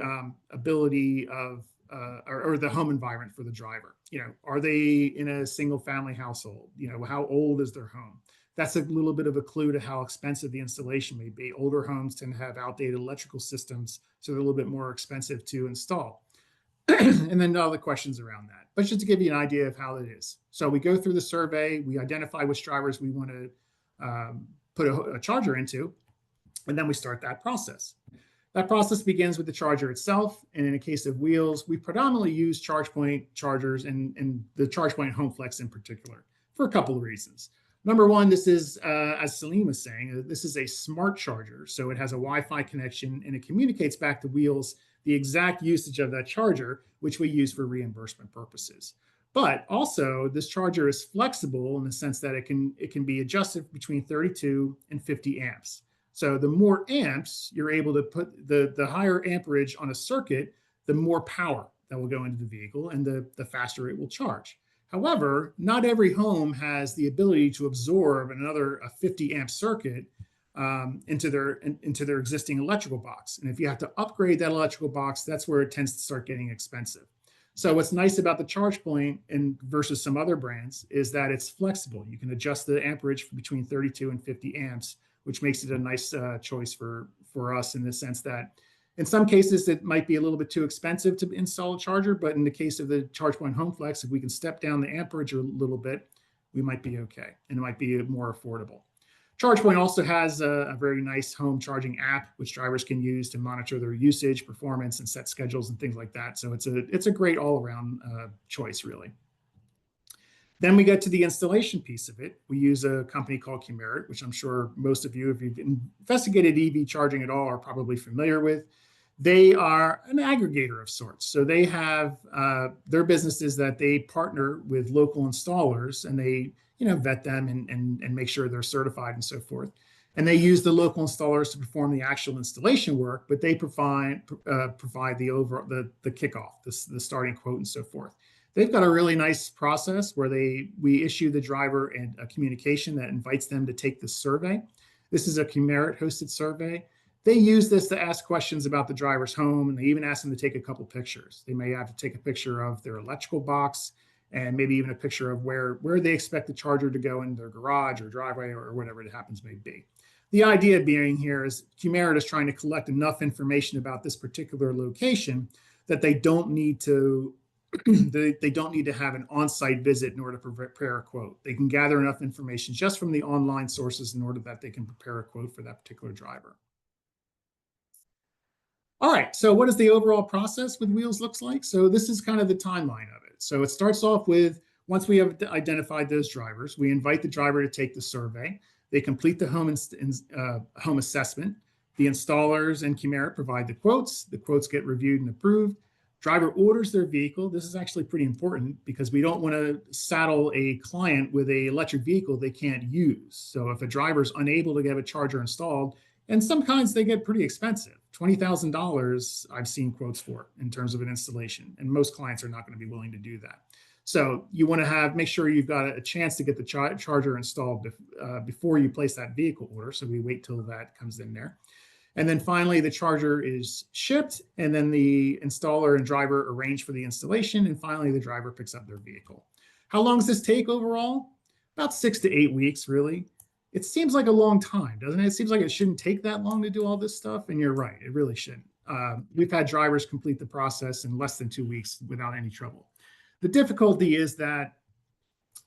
S6: ability of or the home environment for the driver. Are they in a single-family household? How old is their home? That's a little bit of a clue to how expensive the installation may be. Older homes tend to have outdated electrical systems, so they're a little bit more expensive to install. And then all the questions around that. But just to give you an idea of how it is. So we go through the survey, we identify which drivers we want to put a charger into, and then we start that process. That process begins with the charger itself. And in a case of Wheels, we predominantly use ChargePoint chargers and the ChargePoint HomeFlex in particular for a couple of reasons. Number one, this is, as Celine was saying, this is a smart charger. So it has a Wi-Fi connection and it communicates back to Wheels the exact usage of that charger, which we use for reimbursement purposes. But also, this charger is flexible in the sense that it can be adjusted between 32 and 50 amps. So the more amps you're able to put, the higher amperage on a circuit, the more power that will go into the vehicle and the faster it will charge. However, not every home has the ability to absorb another 50 amp circuit into their existing electrical box. And if you have to upgrade that electrical box, that's where it tends to start getting expensive. So what's nice about the ChargePoint versus some other brands is that it's flexible. You can adjust the amperage between 32 and 50 amps, which makes it a nice choice for us in the sense that in some cases, it might be a little bit too expensive to install a charger, but in the case of the ChargePoint HomeFlex, if we can step down the amperage a little bit, we might be okay, and it might be more affordable. ChargePoint also has a very nice home charging app, which drivers can use to monitor their usage, performance, and set schedules and things like that. So it's a great all-around choice, really. Then we get to the installation piece of it. We use a company called Qmerit, which I'm sure most of you, if you've investigated EV charging at all, are probably familiar with. They are an aggregator of sorts. So they have their business is that they partner with local installers and they vet them and make sure they're certified and so forth. And they use the local installers to perform the actual installation work, but they provide the kickoff, the starting quote and so forth. They've got a really nice process where we issue the driver a communication that invites them to take the survey. This is a Qmerit hosted survey. They use this to ask questions about the driver's home, and they even ask them to take a couple pictures. They may have to take a picture of their electrical box and maybe even a picture of where they expect the charger to go in their garage or driveway or whatever it happens may be. The idea being here is Qmerit is trying to collect enough information about this particular location that they don't need to have an on-site visit in order to prepare a quote. They can gather enough information just from the online sources in order that they can prepare a quote for that particular driver. All right, so what does the overall process with Wheels looks like? So this is kind of the timeline of it. So it starts off with, once we have identified those drivers, we invite the driver to take the survey. They complete the home assessment. The installers and Chimera provide the quotes. The quotes get reviewed and approved. Driver orders their vehicle. This is actually pretty important because we don't want to saddle a client with an electric vehicle they can't use. So if a driver is unable to get a charger installed, and some kinds they get pretty expensive, $20,000 I've seen quotes for in terms of an installation, and most clients are not going to be willing to do that. So you want to make sure you've got a chance to get the charger installed before you place that vehicle order. So we wait till that comes in there. And then finally, the charger is shipped, and then the installer and driver arrange for the installation, and finally the driver picks up their vehicle. How long does this take overall? About 6 to 8 weeks, really. It seems like a long time, doesn't it? It seems like it shouldn't take that long to do all this stuff, and you're right, it really shouldn't. We've had drivers complete the process in less than 2 weeks without any trouble. The difficulty is that,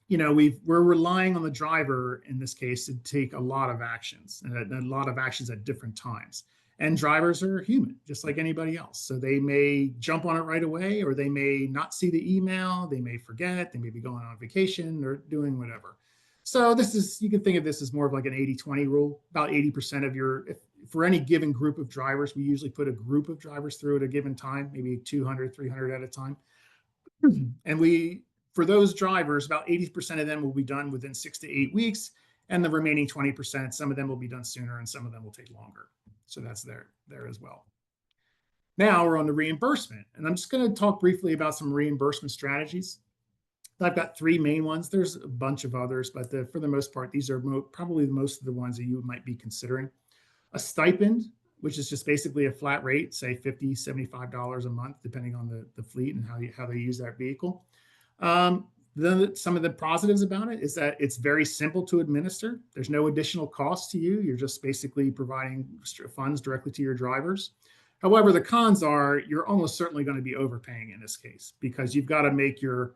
S6: you know, we're relying on the driver in this case to take a lot of actions, and a lot of actions at different times. And drivers are human, just like anybody else. So they may jump on it right away, or they may not see the email, they may forget, they may be going on vacation or doing whatever. So this is, you can think of this as more of like an 80-20 rule. About 80% of for any given group of drivers, we usually put a group of drivers through at a given time, maybe 200, 300 at a time. And for those drivers, about 80% of them will be done within 6 to 8 weeks, and the remaining 20%, some of them will be done sooner and some of them will take longer. So that's there as well. Now we're on the reimbursement, and I'm just going to talk briefly about some reimbursement strategies. I've got 3 main ones. There's a bunch of others, but for the most part, these are probably most of the ones that you might be considering. A stipend, which is just basically a flat rate, say $50, $75 a month, depending on the fleet and how they use that vehicle. Then some of the positives about it is that it's very simple to administer. There's no additional cost to you. You're just basically providing funds directly to your drivers. However, the cons are you're almost certainly going to be overpaying in this case, because you've got to make your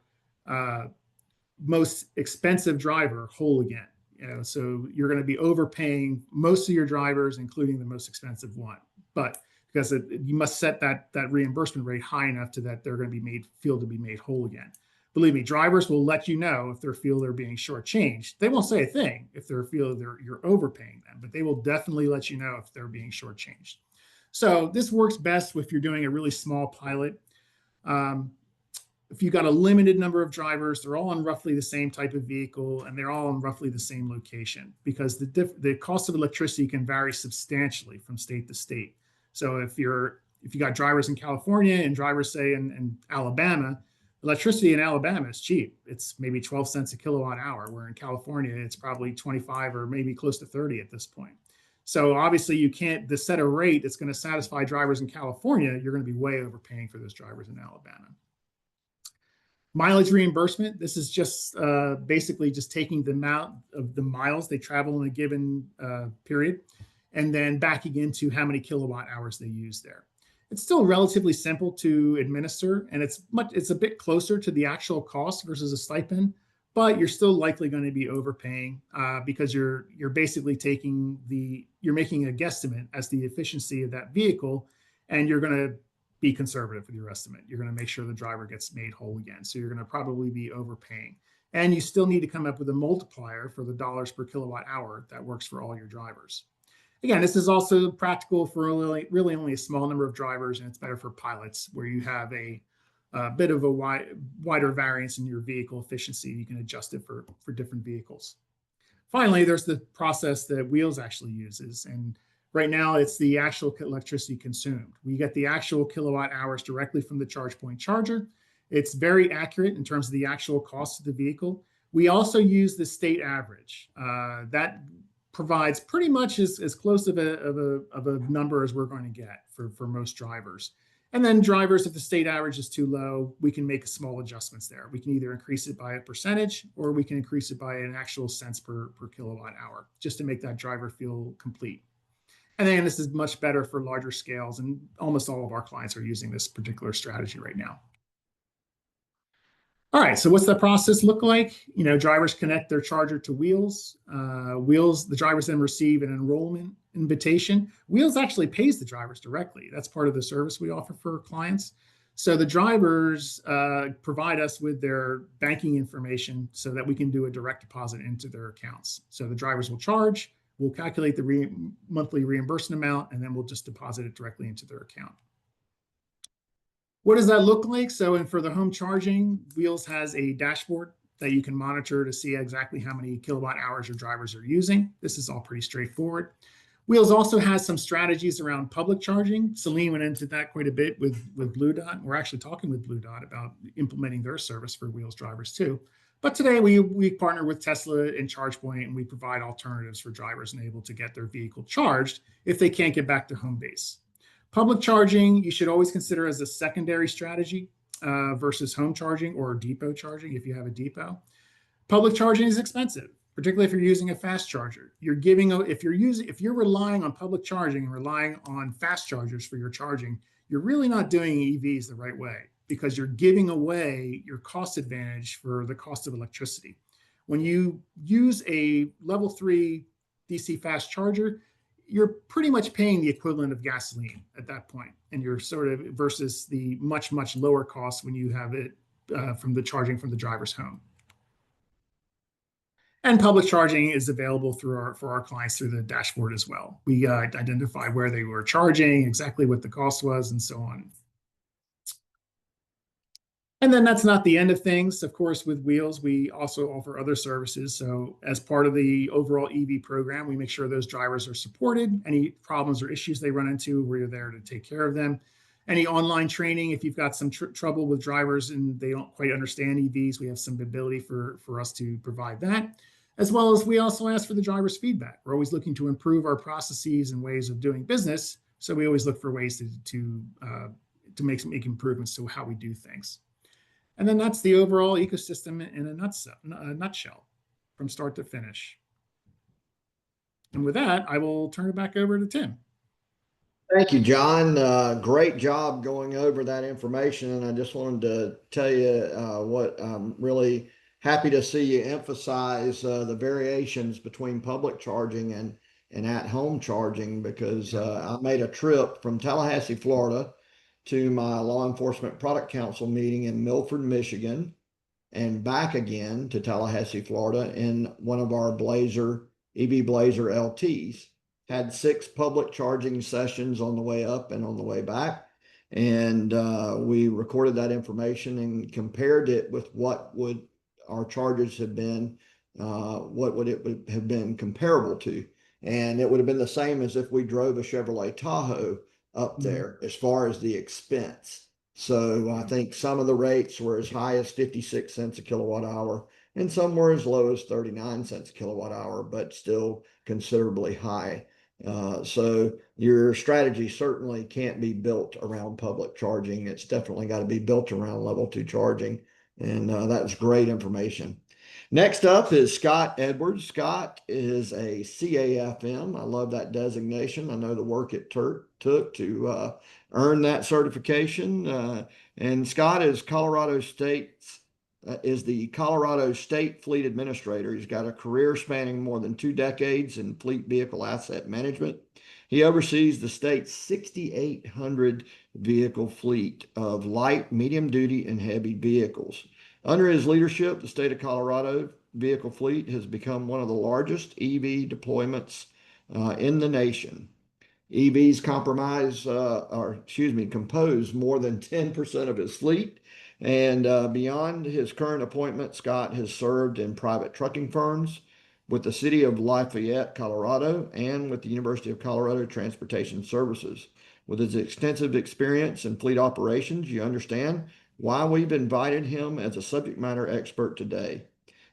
S6: most expensive driver whole again. You know, so you're going to be overpaying most of your drivers, including the most expensive one. But because you must set that reimbursement rate high enough to that they're going to be feel to be made whole again. Believe me, drivers will let you know if they feel they're being shortchanged. They won't say a thing if they feel you're overpaying them, but they will definitely let you know if they're being shortchanged. So this works best if you're doing a really small pilot. If you've got a limited number of drivers, they're all on roughly the same type of vehicle, and they're all in roughly the same location, because the cost of electricity can vary substantially from state to state. So if you got drivers in California and drivers say in Alabama, electricity in Alabama is cheap. It's maybe 12 cents a kilowatt hour, where in California, it's probably 25 or maybe close to 30 at this point. So obviously you can't, the set a rate that's going to satisfy drivers in California, you're going to be way overpaying for those drivers in Alabama. Mileage reimbursement. This is just basically just taking the amount of the miles they travel in a given period, and then backing into how many kilowatt hours they use there. It's still relatively simple to administer, and it's a bit closer to the actual cost versus a stipend, but you're still likely going to be overpaying because you're basically you're making a guesstimate as the efficiency of that vehicle, and you're going to be conservative with your estimate. You're going to make sure the driver gets made whole again. So you're going to probably be overpaying, and you still need to come up with a multiplier for the dollars per kilowatt hour that works for all your drivers. Again, this is also practical for really only a small number of drivers, and it's better for pilots where you have a bit of a wider variance in your vehicle efficiency. You can adjust it for different vehicles. Finally, there's the process that Wheels actually uses, and right now it's the actual electricity consumed. We get the actual kilowatt hours directly from the charge point charger. It's very accurate in terms of the actual cost of the vehicle. We also use the state average. That provides pretty much as close of a number as we're going to get for most drivers. And then drivers, if the state average is too low, we can make small adjustments there. We can either increase it by a percentage, or we can increase it by an actual cents per kilowatt hour, just to make that driver feel complete. And then this is much better for larger scales, and almost all of our clients are using this particular strategy right now. All right, so what's the process look like? You know, drivers connect their charger to Wheels. The drivers then receive an enrollment invitation. Wheels actually pays the drivers directly. That's part of the service we offer for clients. So the drivers provide us with their banking information so that we can do a direct deposit into their accounts. So the drivers will charge, We'll calculate the monthly reimbursement amount, and then we'll just deposit it directly into their account. What does that look like? So, and for the home charging, Wheels has a dashboard that you can monitor to see exactly how many kilowatt hours your drivers are using. This is all pretty straightforward. Wheels also has some strategies around public charging. Celine went into that quite a bit with Blue Dot. We're actually talking with Blue Dot about implementing their service for Wheels drivers too. But today we partner with Tesla and ChargePoint, and we provide alternatives for drivers and able to get their vehicle charged if they can't get back to home base. Public charging, you should always consider as a secondary strategy versus home charging or depot charging if you have a depot. Public charging is expensive, particularly if you're using a fast charger. If you're relying on public charging and relying on fast chargers for your charging, you're really not doing EVs the right way, because you're giving away your cost advantage for the cost of electricity. When you use a level 3 DC fast charger, you're pretty much paying the equivalent of gasoline at that point, and you're sort of versus the much lower cost when you have it from the charging from the driver's home. And public charging is available for our clients through the dashboard as well. We identify where they were charging, exactly what the cost was, and so on. And then that's not the end of things. Of course, with Wheels, we also offer other services. So as part of the overall EV program, we make sure those drivers are supported. Any problems or issues they run into, we're there to take care of them. Any online training, if you've got some trouble with drivers and they don't quite understand EVs, we have some ability for us to provide that. As well as we also ask for the driver's feedback. We're always looking to improve our processes and ways of doing business. So we always look for ways to make improvements to how we do things. And then that's the overall ecosystem in a nutshell from start to finish. And with that, I will turn it back over to Tim.
S3: Thank you, John. Great job going over that information. And I just wanted to tell you what I'm really happy to see you emphasize the variations between public charging and at-home charging, because I made a trip from Tallahassee, Florida, to my Law Enforcement Product Council meeting in Milford, Michigan, and back again to Tallahassee, Florida in one of our EV Blazer LTs. Had 6 public charging sessions on the way up and on the way back. And we recorded that information and compared it with what would our charges have been, what would it have been comparable to. And it would have been the same as if we drove a Chevrolet Tahoe up there as far as the expense. So I think some of the rates were as high as 56 cents a kilowatt hour, and some were as low as 39 cents a kilowatt hour, but still considerably high. So your strategy certainly can't be built around public charging. It's definitely got to be built around level 2 charging. And that's great information. Next up is Scott Edwards. Scott is a CAFM. I love that designation. I know the work it took to earn that certification. And Scott is the Colorado State Fleet Administrator. He's got a career spanning more than 2 decades in fleet vehicle asset management. He oversees the state's 6,800 vehicle fleet of light, medium duty, and heavy vehicles. Under his leadership, the state of Colorado vehicle fleet has become one of the largest EV deployments in the nation. EVs compose more than 10% of his fleet. And beyond his current appointment, Scott has served in private trucking firms with the city of Lafayette, Colorado, and with the University of Colorado Transportation Services. With his extensive experience in fleet operations, you understand why we've invited him as a subject matter expert today.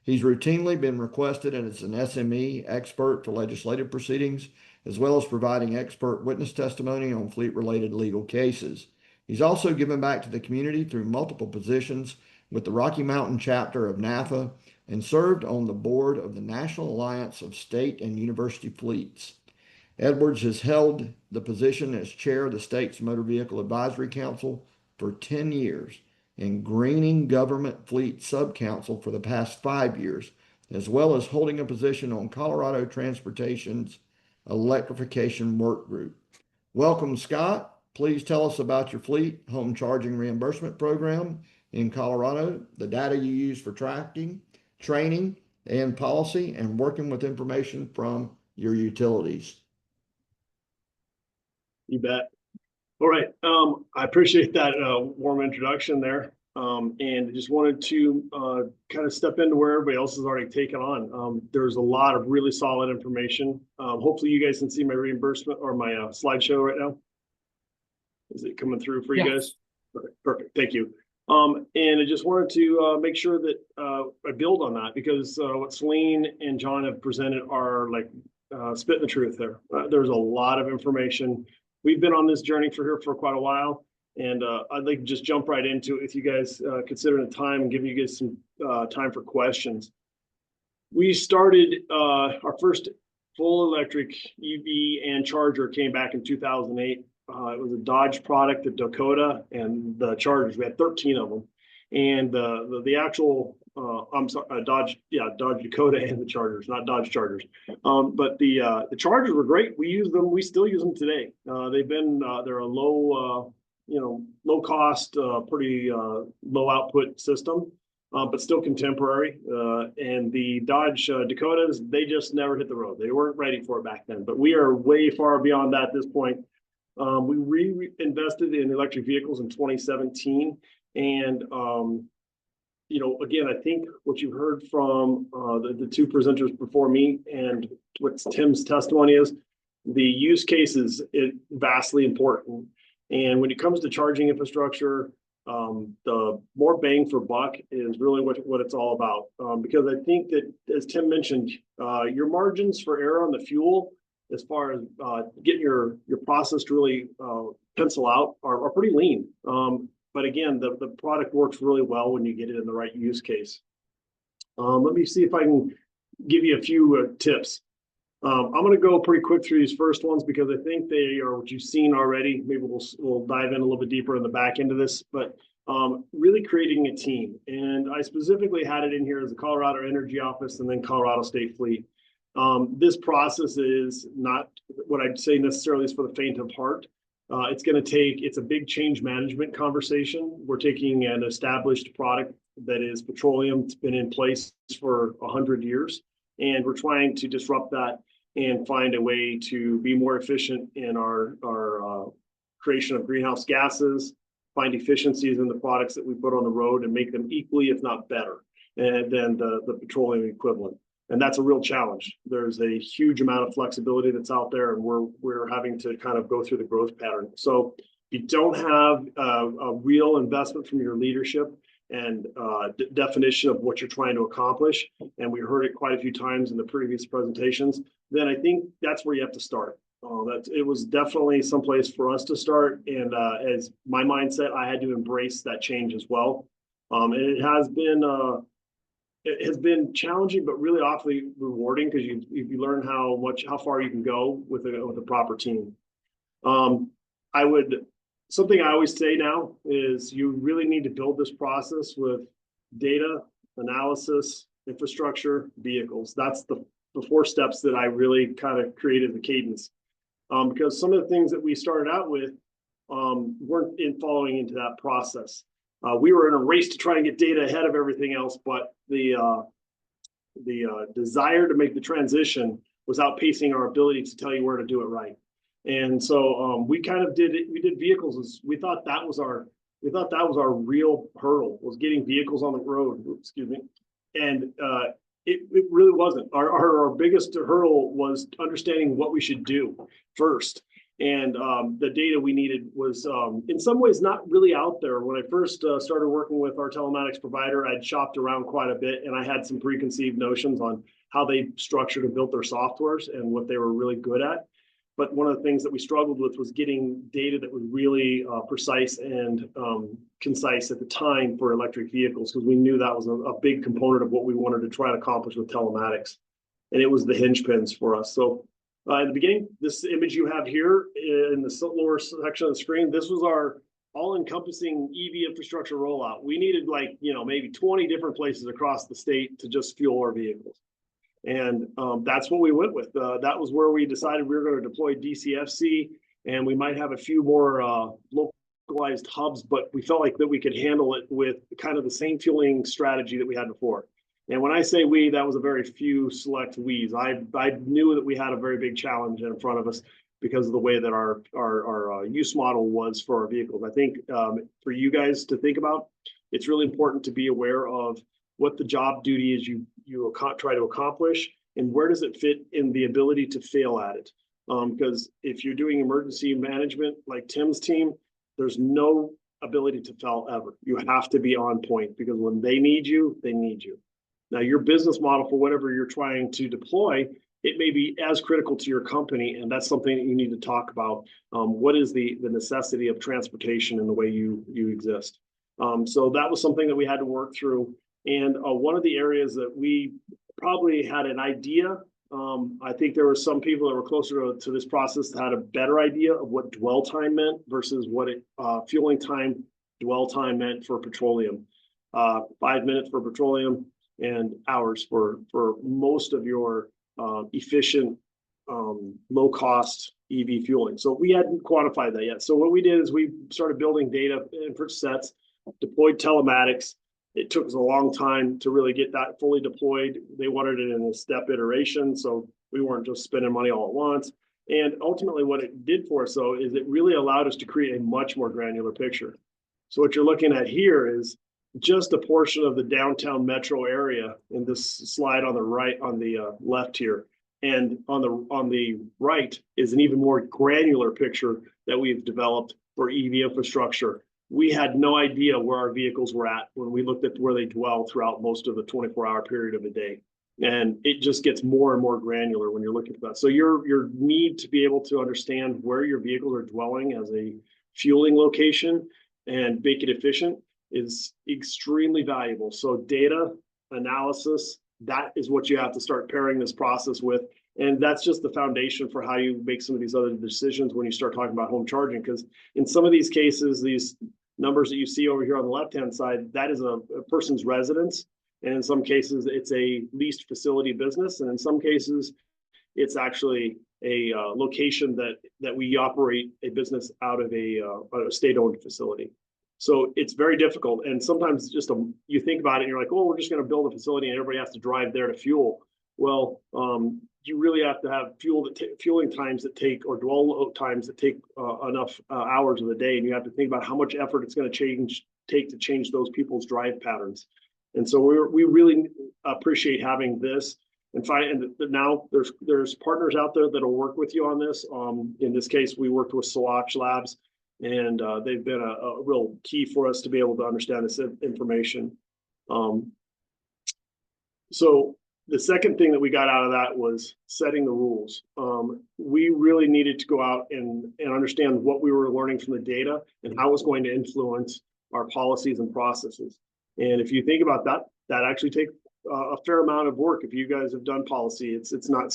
S3: He's routinely been requested as an SME expert for legislative proceedings, as well as providing expert witness testimony on fleet-related legal cases. He's also given back to the community through multiple positions with the Rocky Mountain chapter of NAFA and served on the board of the National Alliance of State and University Fleets. Edwards has held the position as chair of the state's Motor Vehicle Advisory Council for 10 years and Greening Government Fleet Subcouncil for the past 5 years, as well as holding a position on Colorado Transportation's Electrification Work Group. Welcome, Scott. Please tell us about your fleet home charging reimbursement program in Colorado, the data you use for tracking, training, and policy, and working with information from your utilities.
S5: You bet. All right. I appreciate that warm introduction there. And I just wanted to kind of step into where everybody else has already taken on. There's a lot of really solid information. Hopefully you guys can see my reimbursement or my slideshow right now. Is it coming through for you guys? Okay, perfect. Thank you. And I just wanted to make sure that I build on that, because what Celine and John have presented are like spitting the truth there. There's a lot of information. We've been on this journey for quite a while, and I'd like to just jump right into it if you guys consider the time and give you guys some time for questions. We started our first full electric EV and charger came back in 2008. It was a Dodge product, the Dakota, and the Chargers. We had 13 of them, and the actual Dodge Dakota and the Chargers, not Dodge Chargers. But the Chargers were great. We use them. We still use them today. They've been they're a low low cost, pretty low output system, but still contemporary. And the Dodge Dakotas, they just never hit the road. They weren't ready for it back then. But we are way far beyond that at this point. We reinvested in electric vehicles in 2017, and again, I think what you heard from the two presenters before me and what Tim's testimony is, the use case is vastly important. And when it comes to charging infrastructure, the more bang for buck is really what it's all about. Because I think that, as Tim mentioned, your margins for error on the fuel, as far as getting your process to really pencil out, are pretty lean. But again, the product works really well when you get it in the right use case. Let me see if I can give you a few tips. I'm going to go pretty quick through these first ones because I think they are what you've seen already. Maybe we'll dive in a little bit deeper in the back end of this, but really creating a team. And I specifically had it in here as the Colorado Energy Office and then Colorado State Fleet. This process is not what I'd say necessarily is for the faint of heart. It's a big change management conversation. We're taking an established product that is petroleum. It's been in place for 100 years, and we're trying to disrupt that and find a way to be more efficient in our creation of greenhouse gases, find efficiencies in the products that we put on the road and make them equally, if not better, than the petroleum equivalent. And that's a real challenge. There's a huge amount of flexibility that's out there, and we're having to kind of go through the growth pattern. So if you don't have a real investment from your leadership and definition of what you're trying to accomplish, and we heard it quite a few times in the previous presentations, then I think that's where you have to start. It was definitely someplace for us to start, and as my mindset, I had to embrace that change as well. And it has been challenging, but really awfully rewarding, because you learn how far you can go with a proper team. Something I always say now is you really need to build this process with data, analysis, infrastructure, vehicles. That's the 4 steps that I really kind of created the cadence. Because some of the things that we started out with weren't following into that process. We were in a race to try and get data ahead of everything else, but the desire to make the transition was outpacing our ability to tell you where to do it right. And so we kind of did vehicles. We thought that was our real hurdle, was getting vehicles on the road. Excuse me. And it really wasn't. Our biggest hurdle was understanding what we should do first. And the data we needed was in some ways not really out there. When I first started working with our telematics provider, I'd shopped around quite a bit, and I had some preconceived notions on how they structured and built their softwares and what they were really good at. But one of the things that we struggled with was getting data that was really precise and concise at the time for electric vehicles, because we knew that was a big component of what we wanted to try to accomplish with telematics. And it was the hinge pins for us. So in the beginning, this image you have here in the lower section of the screen, this was our all-encompassing EV infrastructure rollout. We needed maybe 20 different places across the state to just fuel our vehicles. And that's what we went with. That was where we decided we were going to deploy DCFC, and we might have a few more localized hubs, but we felt like that we could handle it with kind of the same fueling strategy that we had before. And when I say we, that was a very few select we's. I knew that we had a very big challenge in front of us because of the way that our use model was for our vehicles. I think for you guys to think about, it's really important to be aware of what the job duty is you try to accomplish, and where does it fit in the ability to fail at it. Because if you're doing emergency management like Tim's team, there's no ability to fail ever. You have to be on point, because when they need you, they need you. Now, your business model for whatever you're trying to deploy, it may be as critical to your company, and that's something that you need to talk about. What is the necessity of transportation and the way you exist? So that was something that we had to work through. And one of the areas that we probably had an idea, I think there were some people that were closer to this process that had a better idea of what dwell time meant versus what fueling time, dwell time meant for petroleum. 5 minutes for petroleum and hours for most of your efficient, low cost EV fueling. So we hadn't quantified that yet. So what we did is we started building data in sets, deployed telematics. It took us a long time to really get that fully deployed. They wanted it in a step iteration, so we weren't just spending money all at once. And ultimately what it did for us, though, is it really allowed us to create a much more granular picture. So what you're looking at here is just a portion of the downtown metro area in this slide on the right, on the left here. And on the right is an even more granular picture that we've developed for EV infrastructure. We had no idea where our vehicles were at when we looked at where they dwell throughout most of the 24-hour period of the day. And it just gets more and more granular when you're looking at that. So your need to be able to understand where your vehicles are dwelling as a fueling location and make it efficient is extremely valuable. So data analysis, that is what you have to start pairing this process with. And that's just the foundation for how you make some of these other decisions when you start talking about home charging. Because in some of these cases, these numbers that you see over here on the left-hand side, that is a person's residence. And in some cases, it's a leased facility business. And in some cases, it's actually a location that we operate a business out of a state-owned facility. So it's very difficult. And sometimes just you think about it and you're like, oh, we're just going to build a facility and everybody has to drive there to fuel. Well, you really have to have fueling times that take, or dwell times that take enough hours of the day. And you have to think about how much effort it's going to take to change those people's drive patterns. And so we really appreciate having this and now there's partners out there that'll work with you on this. In this case, we worked with Swatch Labs, and they've been a real key for us to be able to understand this information. So the second thing that we got out of that was setting the rules. We really needed to go out and understand what we were learning from the data and how it was going to influence our policies and processes. And if you think about that, that actually takes a fair amount of work. If you guys have done policy, it's not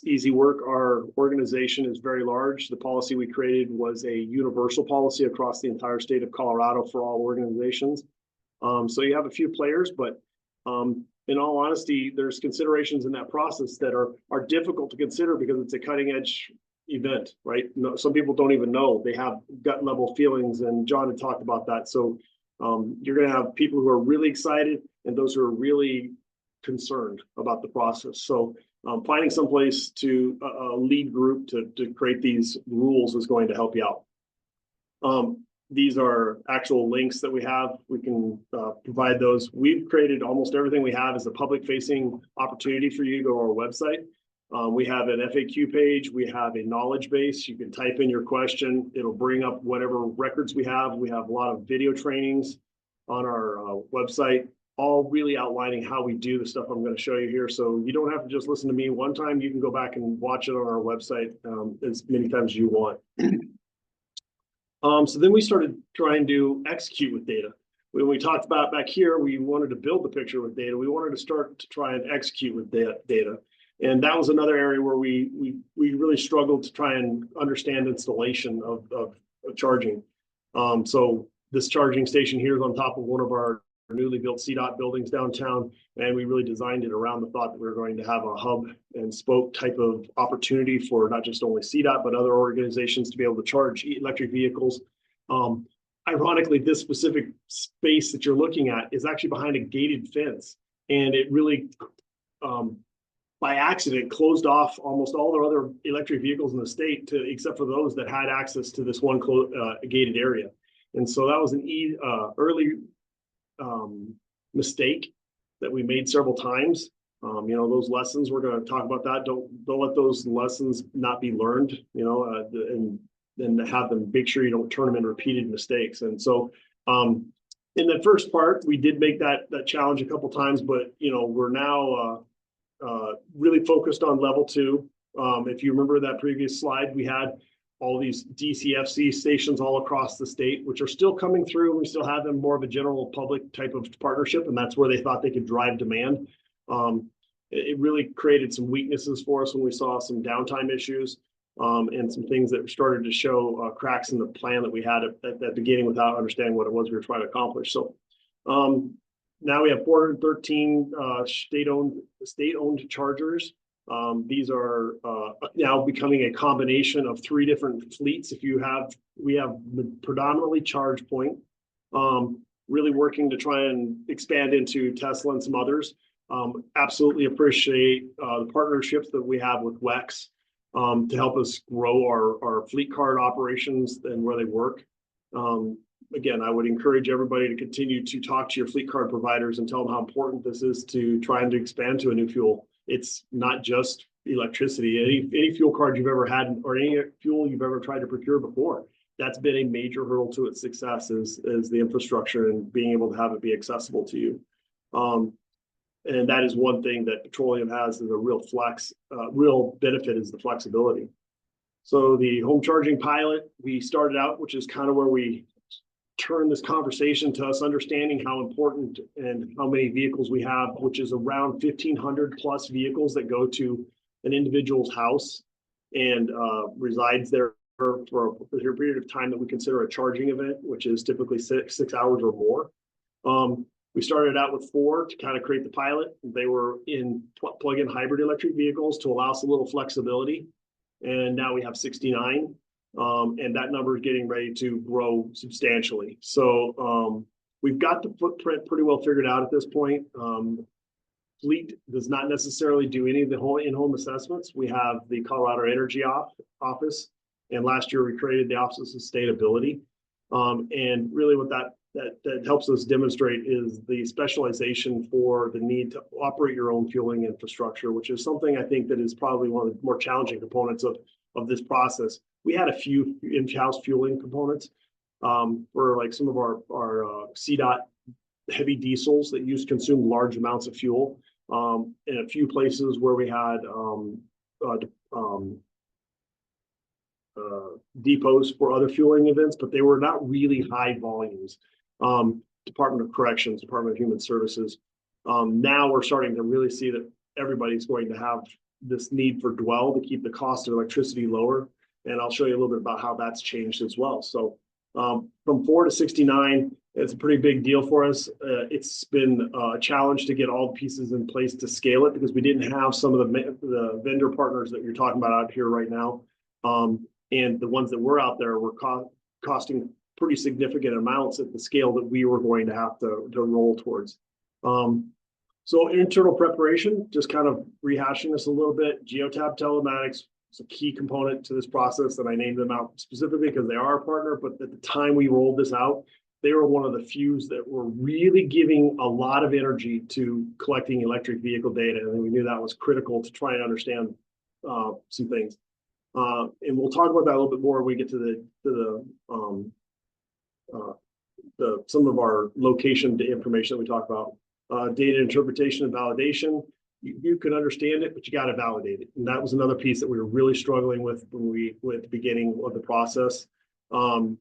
S5: easy work. Our organization is very large. The policy we created was a universal policy across the entire state of Colorado for all organizations. So you have a few players, but in all honesty, there's considerations in that process that are difficult to consider because it's a cutting edge event, right? No, some people don't even know. They have gut level feelings, and John had talked about that. So you're going to have people who are really excited and those who are really concerned about the process. So finding someplace to a lead group to create these rules is going to help you out. These are actual links that we have. We can provide those. We've created almost everything we have as a public facing opportunity for you to go to our website. We have an FAQ page. We have a knowledge base. You can type in your question. It'll bring up whatever records we have. We have a lot of video trainings on our website, all really outlining how we do the stuff I'm going to show you here. So you don't have to just listen to me one time. You can go back and watch it on our website as many times as you want. So then we started trying to execute with data. When we talked about back here, we wanted to build the picture with data. We wanted to start to try and execute with data. And that was another area where we really struggled to try and understand installation of charging. So this charging station here is on top of one of our newly built CDOT buildings downtown, and we really designed it around the thought that we were going to have a hub and spoke type of opportunity for not just only CDOT, but other organizations to be able to charge electric vehicles. Ironically, this specific space that you're looking at is actually behind a gated fence. and it really, by accident, closed off almost all the other electric vehicles in the state, except for those that had access to this one gated area. And so that was an early mistake that we made several times. Those lessons, we're going to talk about that. Don't let those lessons not be learned, and then have them, make sure you don't turn them into repeated mistakes. And so in the first part, we did make that challenge a couple times, but we're now really focused on level 2. If you remember that previous slide, we had all these DCFC stations all across the state, which are still coming through. We still have them more of a general public type of partnership, and that's where they thought they could drive demand. It really created some weaknesses for us when we saw some downtime issues, and some things that started to show cracks in the plan that we had at the beginning without understanding what it was we were trying to accomplish. So now we have 413 state-owned chargers. These are now becoming a combination of 3 different fleets. We have predominantly ChargePoint, really working to try and expand into Tesla and some others. Absolutely appreciate the partnerships that we have with WEX to help us grow our fleet card operations and where they work. Again, I would encourage everybody to continue to talk to your fleet card providers and tell them how important this is to trying to expand to a new fuel. It's not just electricity. Any fuel card you've ever had, or any fuel you've ever tried to procure before, that's been a major hurdle to its success is the infrastructure and being able to have it be accessible to you. And that is one thing that petroleum has is a real benefit is the flexibility. So the home charging pilot, we started out, which is kind of where we turned this conversation to us understanding how important and how many vehicles we have, which is around 1,500 plus vehicles that go to an individual's house and resides there for a period of time that we consider a charging event, which is typically six hours or more. We started out with 4 to kind of create the pilot. They were in plug-in hybrid electric vehicles to allow us a little flexibility. And now we have 69. And that number is getting ready to grow substantially. So we've got the footprint pretty well figured out at this point. Fleet does not necessarily do any of the whole in-home assessments. We have the Colorado Energy Office. And last year we created the Office of Sustainability. And really what that helps us demonstrate is the specialization for the need to operate your own fueling infrastructure, which is something I think that is probably one of the more challenging components of this process. We had a few in-house fueling components for like some of our CDOT heavy diesels that consume large amounts of fuel. In a few places where we had depots for other fueling events, but they were not really high volumes. Department of Corrections, Department of Human Services. Now we're starting to really see that everybody's going to have this need for dwell to keep the cost of electricity lower. And I'll show you a little bit about how that's changed as well. So from 4 to 69, it's a pretty big deal for us. It's been a challenge to get all the pieces in place to scale it because we didn't have some of the vendor partners that you're talking about out here right now. And the ones that were out there were costing pretty significant amounts at the scale that we were going to have to roll towards. So internal preparation, just kind of rehashing this a little bit. Geotab Telematics is a key component to this process, and I named them out specifically because they are a partner, but at the time we rolled this out, they were one of the few that were really giving a lot of energy to collecting electric vehicle data, and we knew that was critical to try and understand some things. And we'll talk about that a little bit more when we get to some of our location information that we talk about. Data interpretation and validation. You can understand it, but you got to validate it. And that was another piece that we were really struggling with at the beginning of the process. And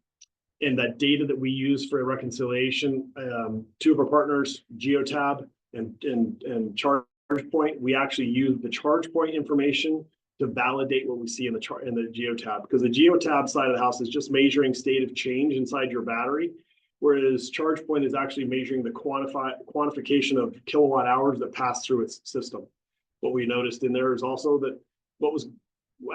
S5: that data that we use for reconciliation, 2 of our partners, Geotab and ChargePoint, we actually use the ChargePoint information to validate what we see in the Geotab, because the Geotab side of the house is just measuring state of change inside your battery, whereas ChargePoint is actually measuring the quantification of kilowatt hours that pass through its system. What we noticed in there is also that what was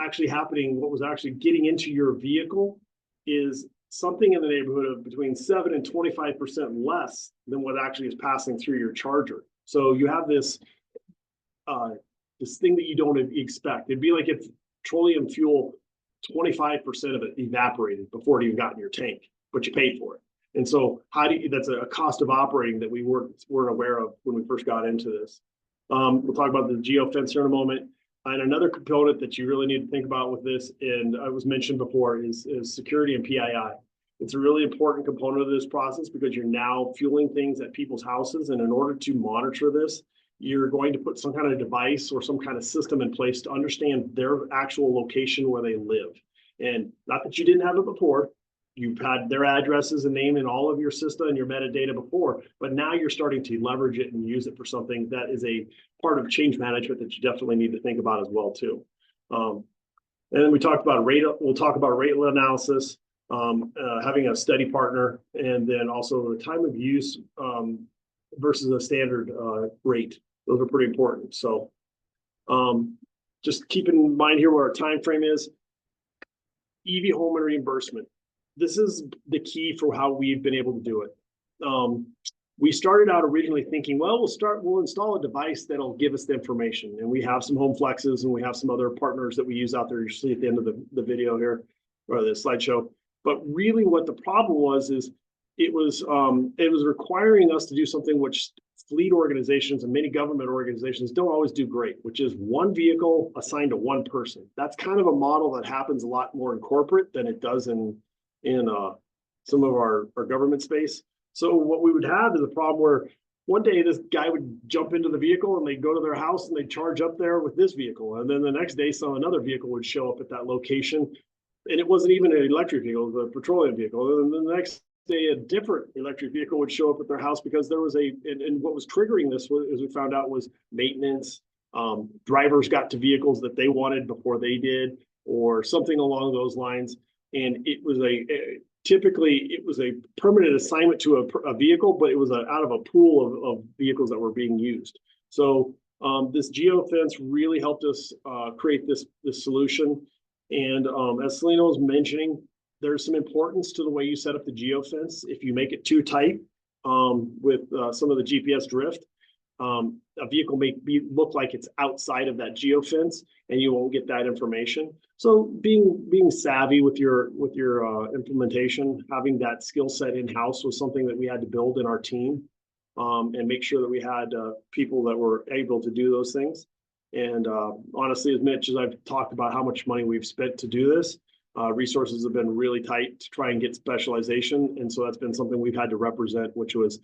S5: actually happening, what was actually getting into your vehicle is something in the neighborhood of between 7 and 25% less than what actually is passing through your charger. So you have this thing that you don't expect. It'd be like if petroleum fuel, 25% of it evaporated before it even got in your tank, but you paid for it. And so that's a cost of operating that we weren't aware of when we first got into this. We'll talk about the geofence here in a moment. And another component that you really need to think about with this, and I was mentioned before, is security and PII. It's a really important component of this process because you're now fueling things at people's houses. And in order to monitor this, you're going to put some kind of device or some kind of system in place to understand their actual location where they live. And not that you didn't have it before, you've had their addresses and name in all of your system and your metadata before, but now you're starting to leverage it and use it for something that is a part of change management that you definitely need to think about as well too. And then we talked about we'll talk about rate analysis, having a steady partner, and then also the time of use versus a standard rate. Those are pretty important. So just keep in mind here what our time frame is. EV home and reimbursement. This is the key for how we've been able to do it. We started out originally thinking, well, we'll install a device that'll give us the information. And we have some home flexes and we have some other partners that we use out there. You see at the end of the video here, or the slideshow. But really what the problem was is it was requiring us to do something which fleet organizations and many government organizations don't always do great, which is one vehicle assigned to one person. That's kind of a model that happens a lot more in corporate than it does in some of our government space. So what we would have is a problem where one day this guy would jump into the vehicle and they'd go to their house and they'd charge up there with this vehicle. And then the next day, another vehicle would show up at that location. And it wasn't even an electric vehicle, it was a petroleum vehicle. And then the next day, a different electric vehicle would show up at their house because there was and what was triggering this was, as we found out, was maintenance. Drivers got to vehicles that they wanted before they did, or something along those lines. And it was typically it was a permanent assignment to a vehicle, but it was out of a pool of vehicles that were being used. So this geofence really helped us create this solution. And as Selena was mentioning, there's some importance to the way you set up the geofence. If you make it too tight with some of the GPS drift, a vehicle may look like it's outside of that geofence, and you won't get that information. So being savvy with your implementation, having that skill set in-house was something that we had to build in our team, and make sure that we had people that were able to do those things. And honestly, as much as I've talked about how much money we've spent to do this, resources have been really tight to try and get specialization. And so that's been something we've had to represent, which was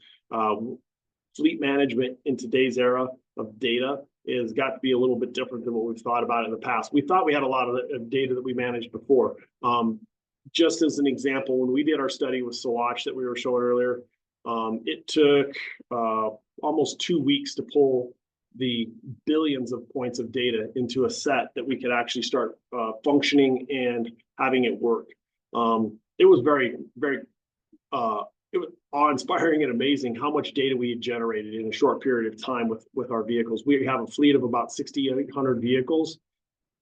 S5: fleet management in today's era of data is got to be a little bit different than what we've thought about in the past. We thought we had a lot of data that we managed before. Just as an example, when we did our study with Swatch that we were showing earlier, it took almost 2 weeks to pull the billions of points of data into a set that we could actually start functioning and having it work. It was very, very, it was awe-inspiring and amazing how much data we had generated in a short period of time with our vehicles. We have a fleet of about 6,800 vehicles.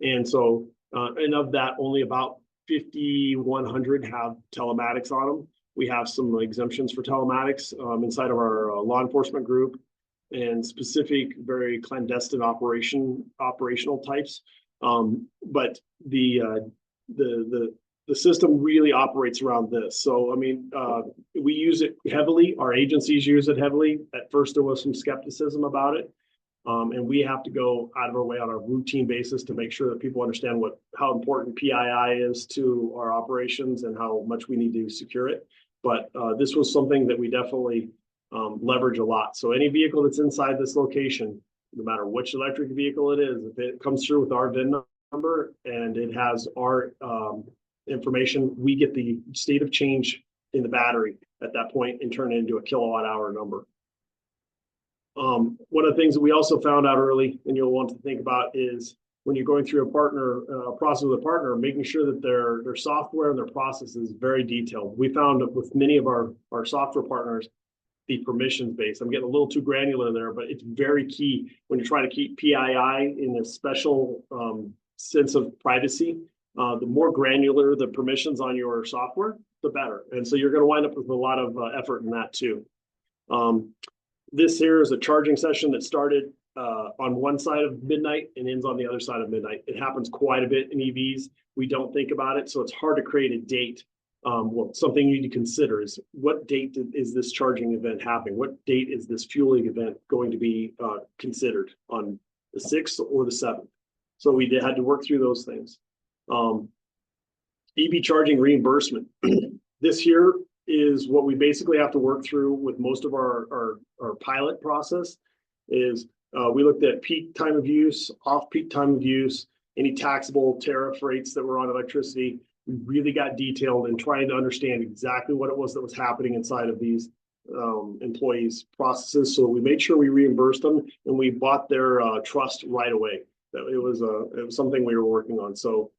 S5: And so, and of that, only about 5,100 have telematics on them. We have some exemptions for telematics inside of our law enforcement group, and specific, very clandestine operational types. But the system really operates around this. So, I mean, we use it heavily. Our agencies use it heavily. At first, there was some skepticism about it. And we have to go out of our way on a routine basis to make sure that people understand how important PII is to our operations and how much we need to secure it. But this was something that we definitely leverage a lot. So any vehicle that's inside this location, no matter which electric vehicle it is, if it comes through with our VIN number and it has our information, we get the state of change in the battery at that point and turn it into a kilowatt hour number. One of the things that we also found out early, and you'll want to think about, is when you're going through a process with a partner, making sure that their software and their process is very detailed. We found that with many of our software partners, the permissions based. I'm getting a little too granular there, but it's very key when you're trying to keep PII in a special sense of privacy. The more granular the permissions on your software, the better. And so you're going to wind up with a lot of effort in that too. This here is a charging session that started on one side of midnight and ends on the other side of midnight. It happens quite a bit in EVs. We don't think about it, so it's hard to create a date. Well, something you need to consider is what date is this charging event happening? What date is this fueling event going to be considered, on the 6th or the 7th? So we had to work through those things. EV charging reimbursement. This here is what we basically have to work through with most of our pilot process is we looked at peak time of use, off-peak time of use, any taxable tariff rates that were on electricity. We really got detailed in trying to understand exactly what it was that was happening inside of these employees' processes. So we made sure we reimbursed them and we bought their trust right away. That it was something we were working on. So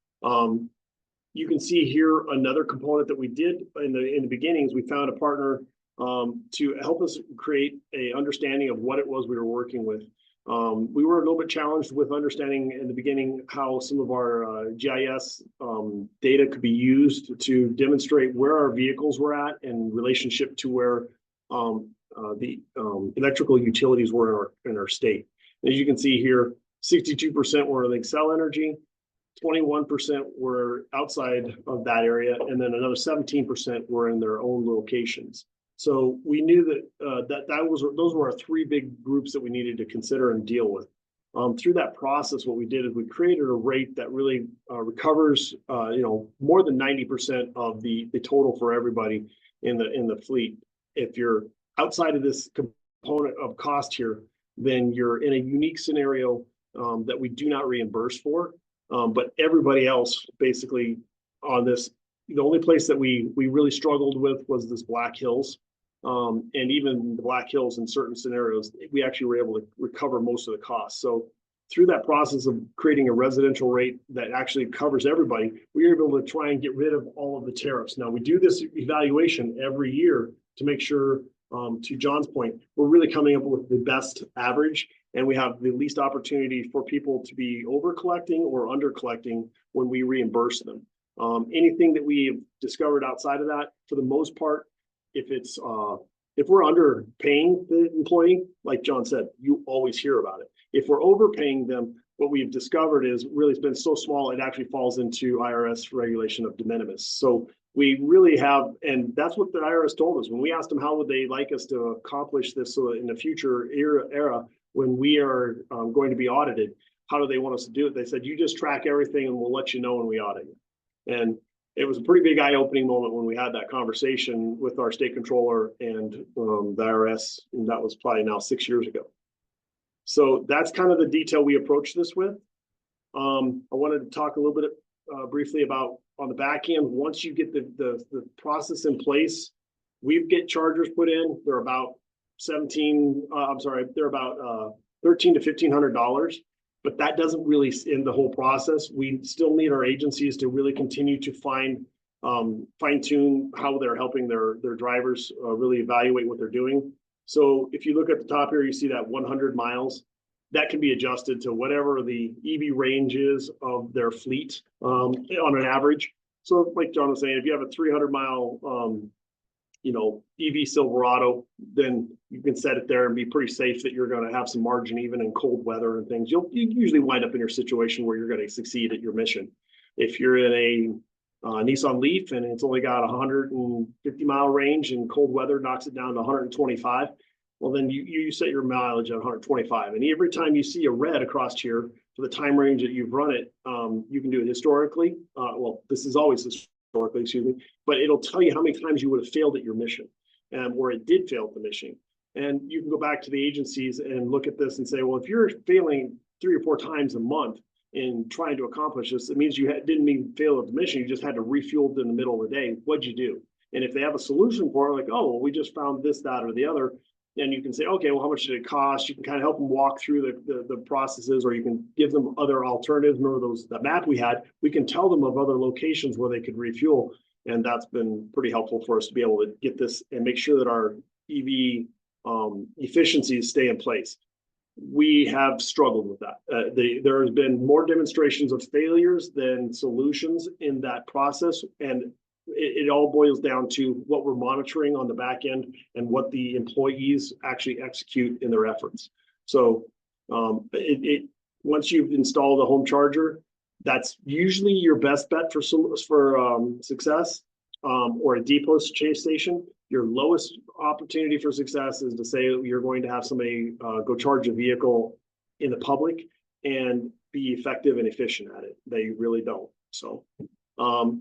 S5: you can see here another component that we did in the beginnings. We found a partner to help us create a understanding of what it was we were working with. We were a little bit challenged with understanding in the beginning how some of our GIS data could be used to demonstrate where our vehicles were at in relationship to where the electrical utilities were in our state. As you can see here, 62% were in Xcel Energy, 21% were outside of that area, and then another 17% were in their own locations. So we knew that those were our three big groups that we needed to consider and deal with. Through that process, what we did is we created a rate that really recovers, more than 90% of the total for everybody in the fleet. If you're outside of this component of cost here, then you're in a unique scenario that we do not reimburse for. But everybody else basically on this, the only place that we really struggled with was this Black Hills. And even the Black Hills in certain scenarios, we actually were able to recover most of the costs. So through that process of creating a residential rate that actually covers everybody, we were able to try and get rid of all of the tariffs. Now we do this evaluation every year to make sure, to John's point, we're really coming up with the best average, and we have the least opportunity for people to be over collecting or under collecting when we reimburse them. Anything that we've discovered outside of that, for the most part, if we're underpaying the employee, like John said, you always hear about it. If we're overpaying them, what we've discovered is really it's been so small, it actually falls into IRS regulation of de minimis. So we really have, and that's what the IRS told us when we asked them how would they like us to accomplish this so that in the future era when we are going to be audited, how do they want us to do it? They said, you just track everything and we'll let you know when we audit you. And it was a pretty big eye-opening moment when we had that conversation with our state controller and the IRS, and that was probably now 6 years ago. So that's kind of the detail we approached this with. I wanted to talk a little bit briefly about on the back end. Once you get the process in place, we get chargers put in. They're about they're about $1,300 to $1,500. But that doesn't really end the whole process. We still need our agencies to really continue to fine tune how they're helping their drivers really evaluate what they're doing. So if you look at the top here, you see that 100 miles. That can be adjusted to whatever the EV range is of their fleet on an average. So like John was saying, if you have a 300-mile EV Silverado, then you can set it there and be pretty safe that you're going to have some margin even in cold weather and things. You usually wind up in your situation where you're going to succeed at your mission. If you're in a Nissan Leaf and it's only got a 150-mile range and cold weather knocks it down to 125, well, then you set your mileage at 125. And every time you see a red across here for the time range that you've run it, you can do it historically. Well, this is always historically, excuse me, but it'll tell you how many times you would have failed at your mission and where it did fail at the mission. And you can go back to the agencies and look at this and say, well, if you're failing 3 or 4 times a month in trying to accomplish this, it means you didn't even fail at the mission. You just had to refuel in the middle of the day. What'd you do? And if they have a solution for it, like, oh, well, we just found this, that, or the other, and you can say, okay, well, how much did it cost? You can kind of help them walk through the processes, or you can give them other alternatives. Remember that map we had, we can tell them of other locations where they could refuel. And that's been pretty helpful for us to be able to get this and make sure that our EV efficiencies stay in place. We have struggled with that. There has been more demonstrations of failures than solutions in that process. And it all boils down to what we're monitoring on the back end and what the employees actually execute in their efforts. So once you've installed a home charger, that's usually your best bet for success, or a depot chase station. Your lowest opportunity for success is to say you're going to have somebody go charge a vehicle in the public and be effective and efficient at it. They really don't. So kind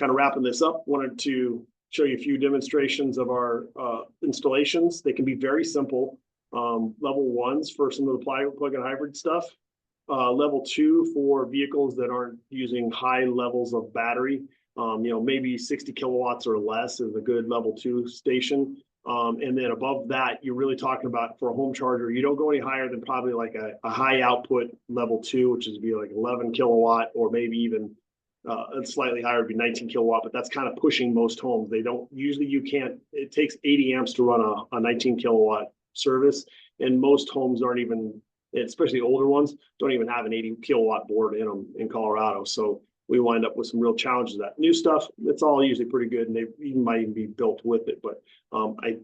S5: of wrapping this up, wanted to show you a few demonstrations of our installations. They can be very simple. Level 1s for some of the plug-in hybrid stuff. Level 2 for vehicles that aren't using high levels of battery. Maybe 60 kilowatts or less is a good level 2 station. And then above that, you're really talking about for a home charger, you don't go any higher than probably like a high output level 2, which is be like 11 kilowatt, or maybe even slightly higher would be 19 kilowatt, but that's kind of pushing most homes. They don't, usually you can't, it takes 80 amps to run a 19 kilowatt service. And most homes aren't even, especially older ones, don't even have an 80 kilowatt board in them in Colorado. So we wind up with some real challenges. That new stuff, it's all usually pretty good, and they might even be built with it. But I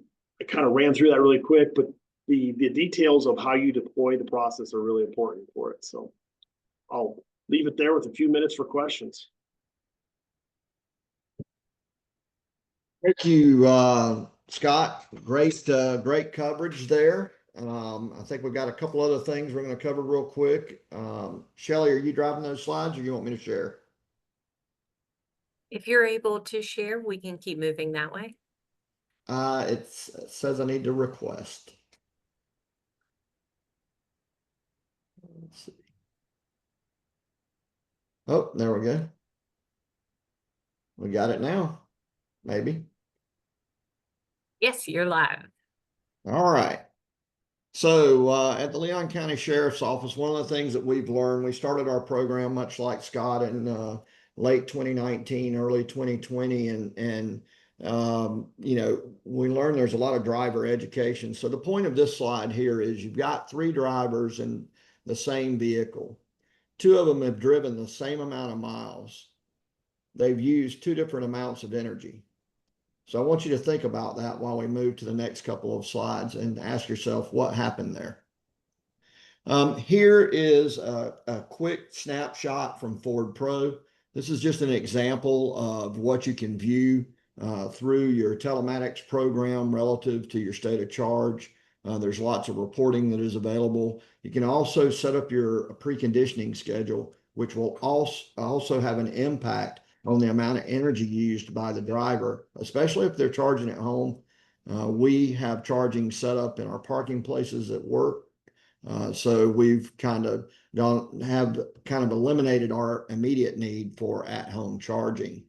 S5: kind of ran through that really quick, but the details of how you deploy the process are really important for it. So I'll leave it there with a few minutes for questions.
S3: Thank you, Scott. Great coverage there. I think we've got a couple other things we're going to cover real quick. Shelley, are you driving those slides, or you want me to share?
S2: If you're able to share, we can keep moving that way.
S3: It says I need to request. Let's see. Oh, there we go. We got it now, maybe.
S2: Yes, you're live.
S3: All right. So at the Leon County Sheriff's Office, one of the things that we've learned, we started our program much like Scott in late 2019, early 2020, and we learned there's a lot of driver education. So the point of this slide here is you've got 3 drivers in the same vehicle. 2 of them have driven the same amount of miles. They've used 2 different amounts of energy. So I want you to think about that while we move to the next couple of slides and ask yourself what happened there. Here is a quick snapshot from Ford Pro. This is just an example of what you can view through your telematics program relative to your state of charge. There's lots of reporting that is available. You can also set up your preconditioning schedule, which will also have an impact on the amount of energy used by the driver, especially if they're charging at home. We have charging set up in our parking places at work. So we've kind of eliminated our immediate need for at-home charging.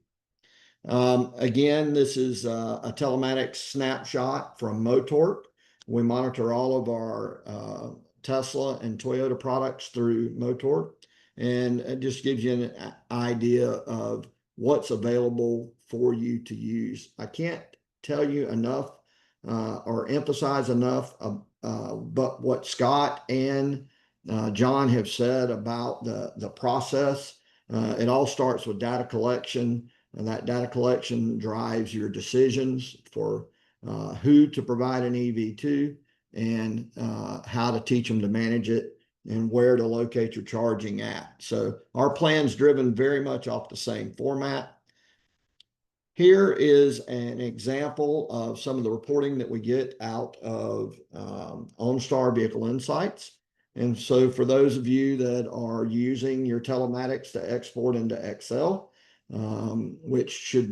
S3: Again, this is a telematics snapshot from Motork. We monitor all of our Tesla and Toyota products through Motork, and it just gives you an idea of what's available for you to use. I can't tell you enough or emphasize enough but what Scott and John have said about the process. It all starts with data collection, and that data collection drives your decisions for who to provide an EV to, and how to teach them to manage it, and where to locate your charging at. So our plan's driven very much off the same format. Here is an example of some of the reporting that we get out of OnStar Vehicle Insights. And so for those of you that are using your telematics to export into Excel, which should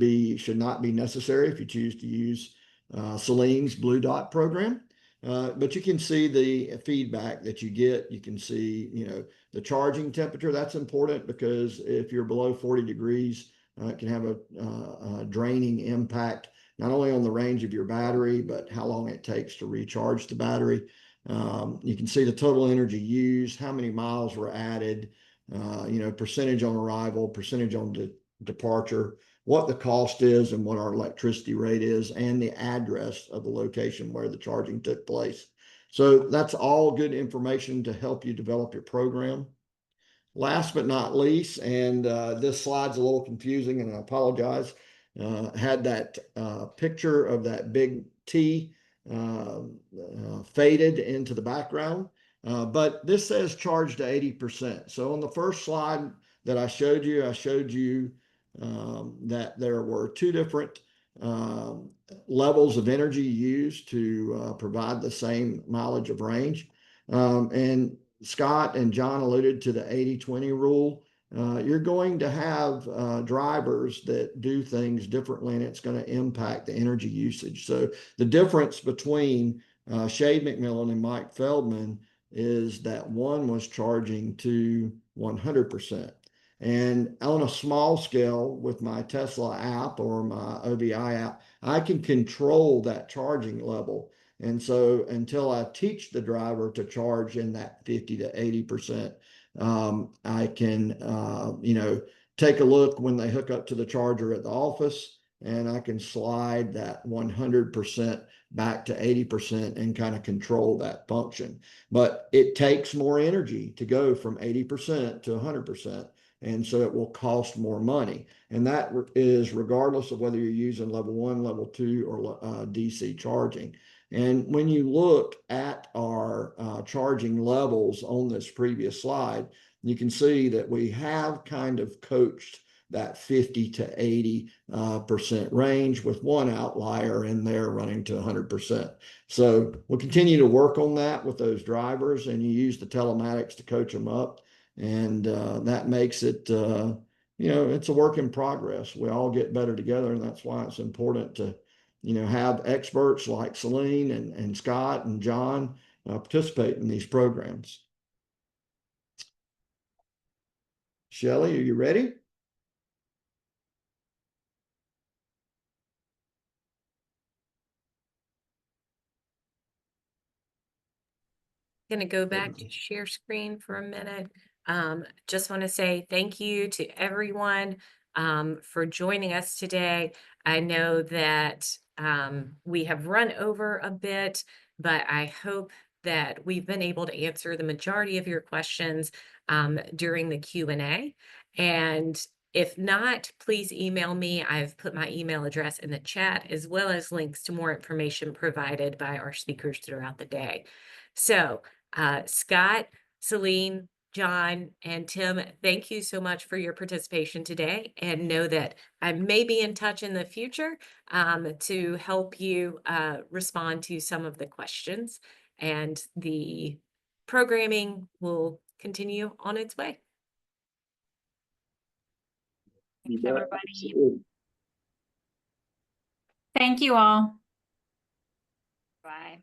S3: not be necessary if you choose to use Celine's Blue Dot program. But you can see the feedback that you get. You can see, the charging temperature. That's important because if you're below 40 degrees, it can have a draining impact, not only on the range of your battery, but how long it takes to recharge the battery. You can see the total energy used, how many miles were added, percentage on arrival, percentage on departure, what the cost is, and what our electricity rate is, and the address of the location where the charging took place. So that's all good information to help you develop your program. last but not least, and this slide's a little confusing, and I apologize, had that picture of that big T faded into the background. But this says charge to 80%. So on the first slide that I showed you that there were two different levels of energy used to provide the same mileage of range. And Scott and John alluded to the 80-20 rule. You're going to have drivers that do things differently, and it's going to impact the energy usage. So the difference between Shade McMillan and Mike Feldman is that one was charging to 100%. And on a small scale with my Tesla app or my OBI app, I can control that charging level. And so until I teach the driver to charge in that 50 to 80%, I can, take a look when they hook up to the charger at the office, and I can slide that 100% back to 80% and kind of control that function. But it takes more energy to go from 80% to 100%. And so it will cost more money. And that is regardless of whether you're using level 1, level 2, or DC charging. And when you look at our charging levels on this previous slide, you can see that we have kind of coached that 50 to 80% range, with one outlier in there running to 100%. So we'll continue to work on that with those drivers, and you use the telematics to coach them up. And that makes it, it's a work in progress. We all get better together, and that's why it's important to, have experts like Celine and Scott and John participate in these programs. Shelley, are you ready?
S2: Going to go back to share screen for a minute. Just want to say thank you to everyone for joining us today. I know that we have run over a bit, but I hope that we've been able to answer the majority of your questions during the Q&A. And if not, please email me. I've put my email address in the chat, as well as links to more information provided by our speakers throughout the day. So Scott, Celine, John, and Tim, thank you so much for your participation today, and know that I may be in touch in the future to help you respond to some of the questions, and the programming will continue on its way.
S4: Thanks, everybody.
S5: Absolutely.
S1: Thank you all.
S4: Bye.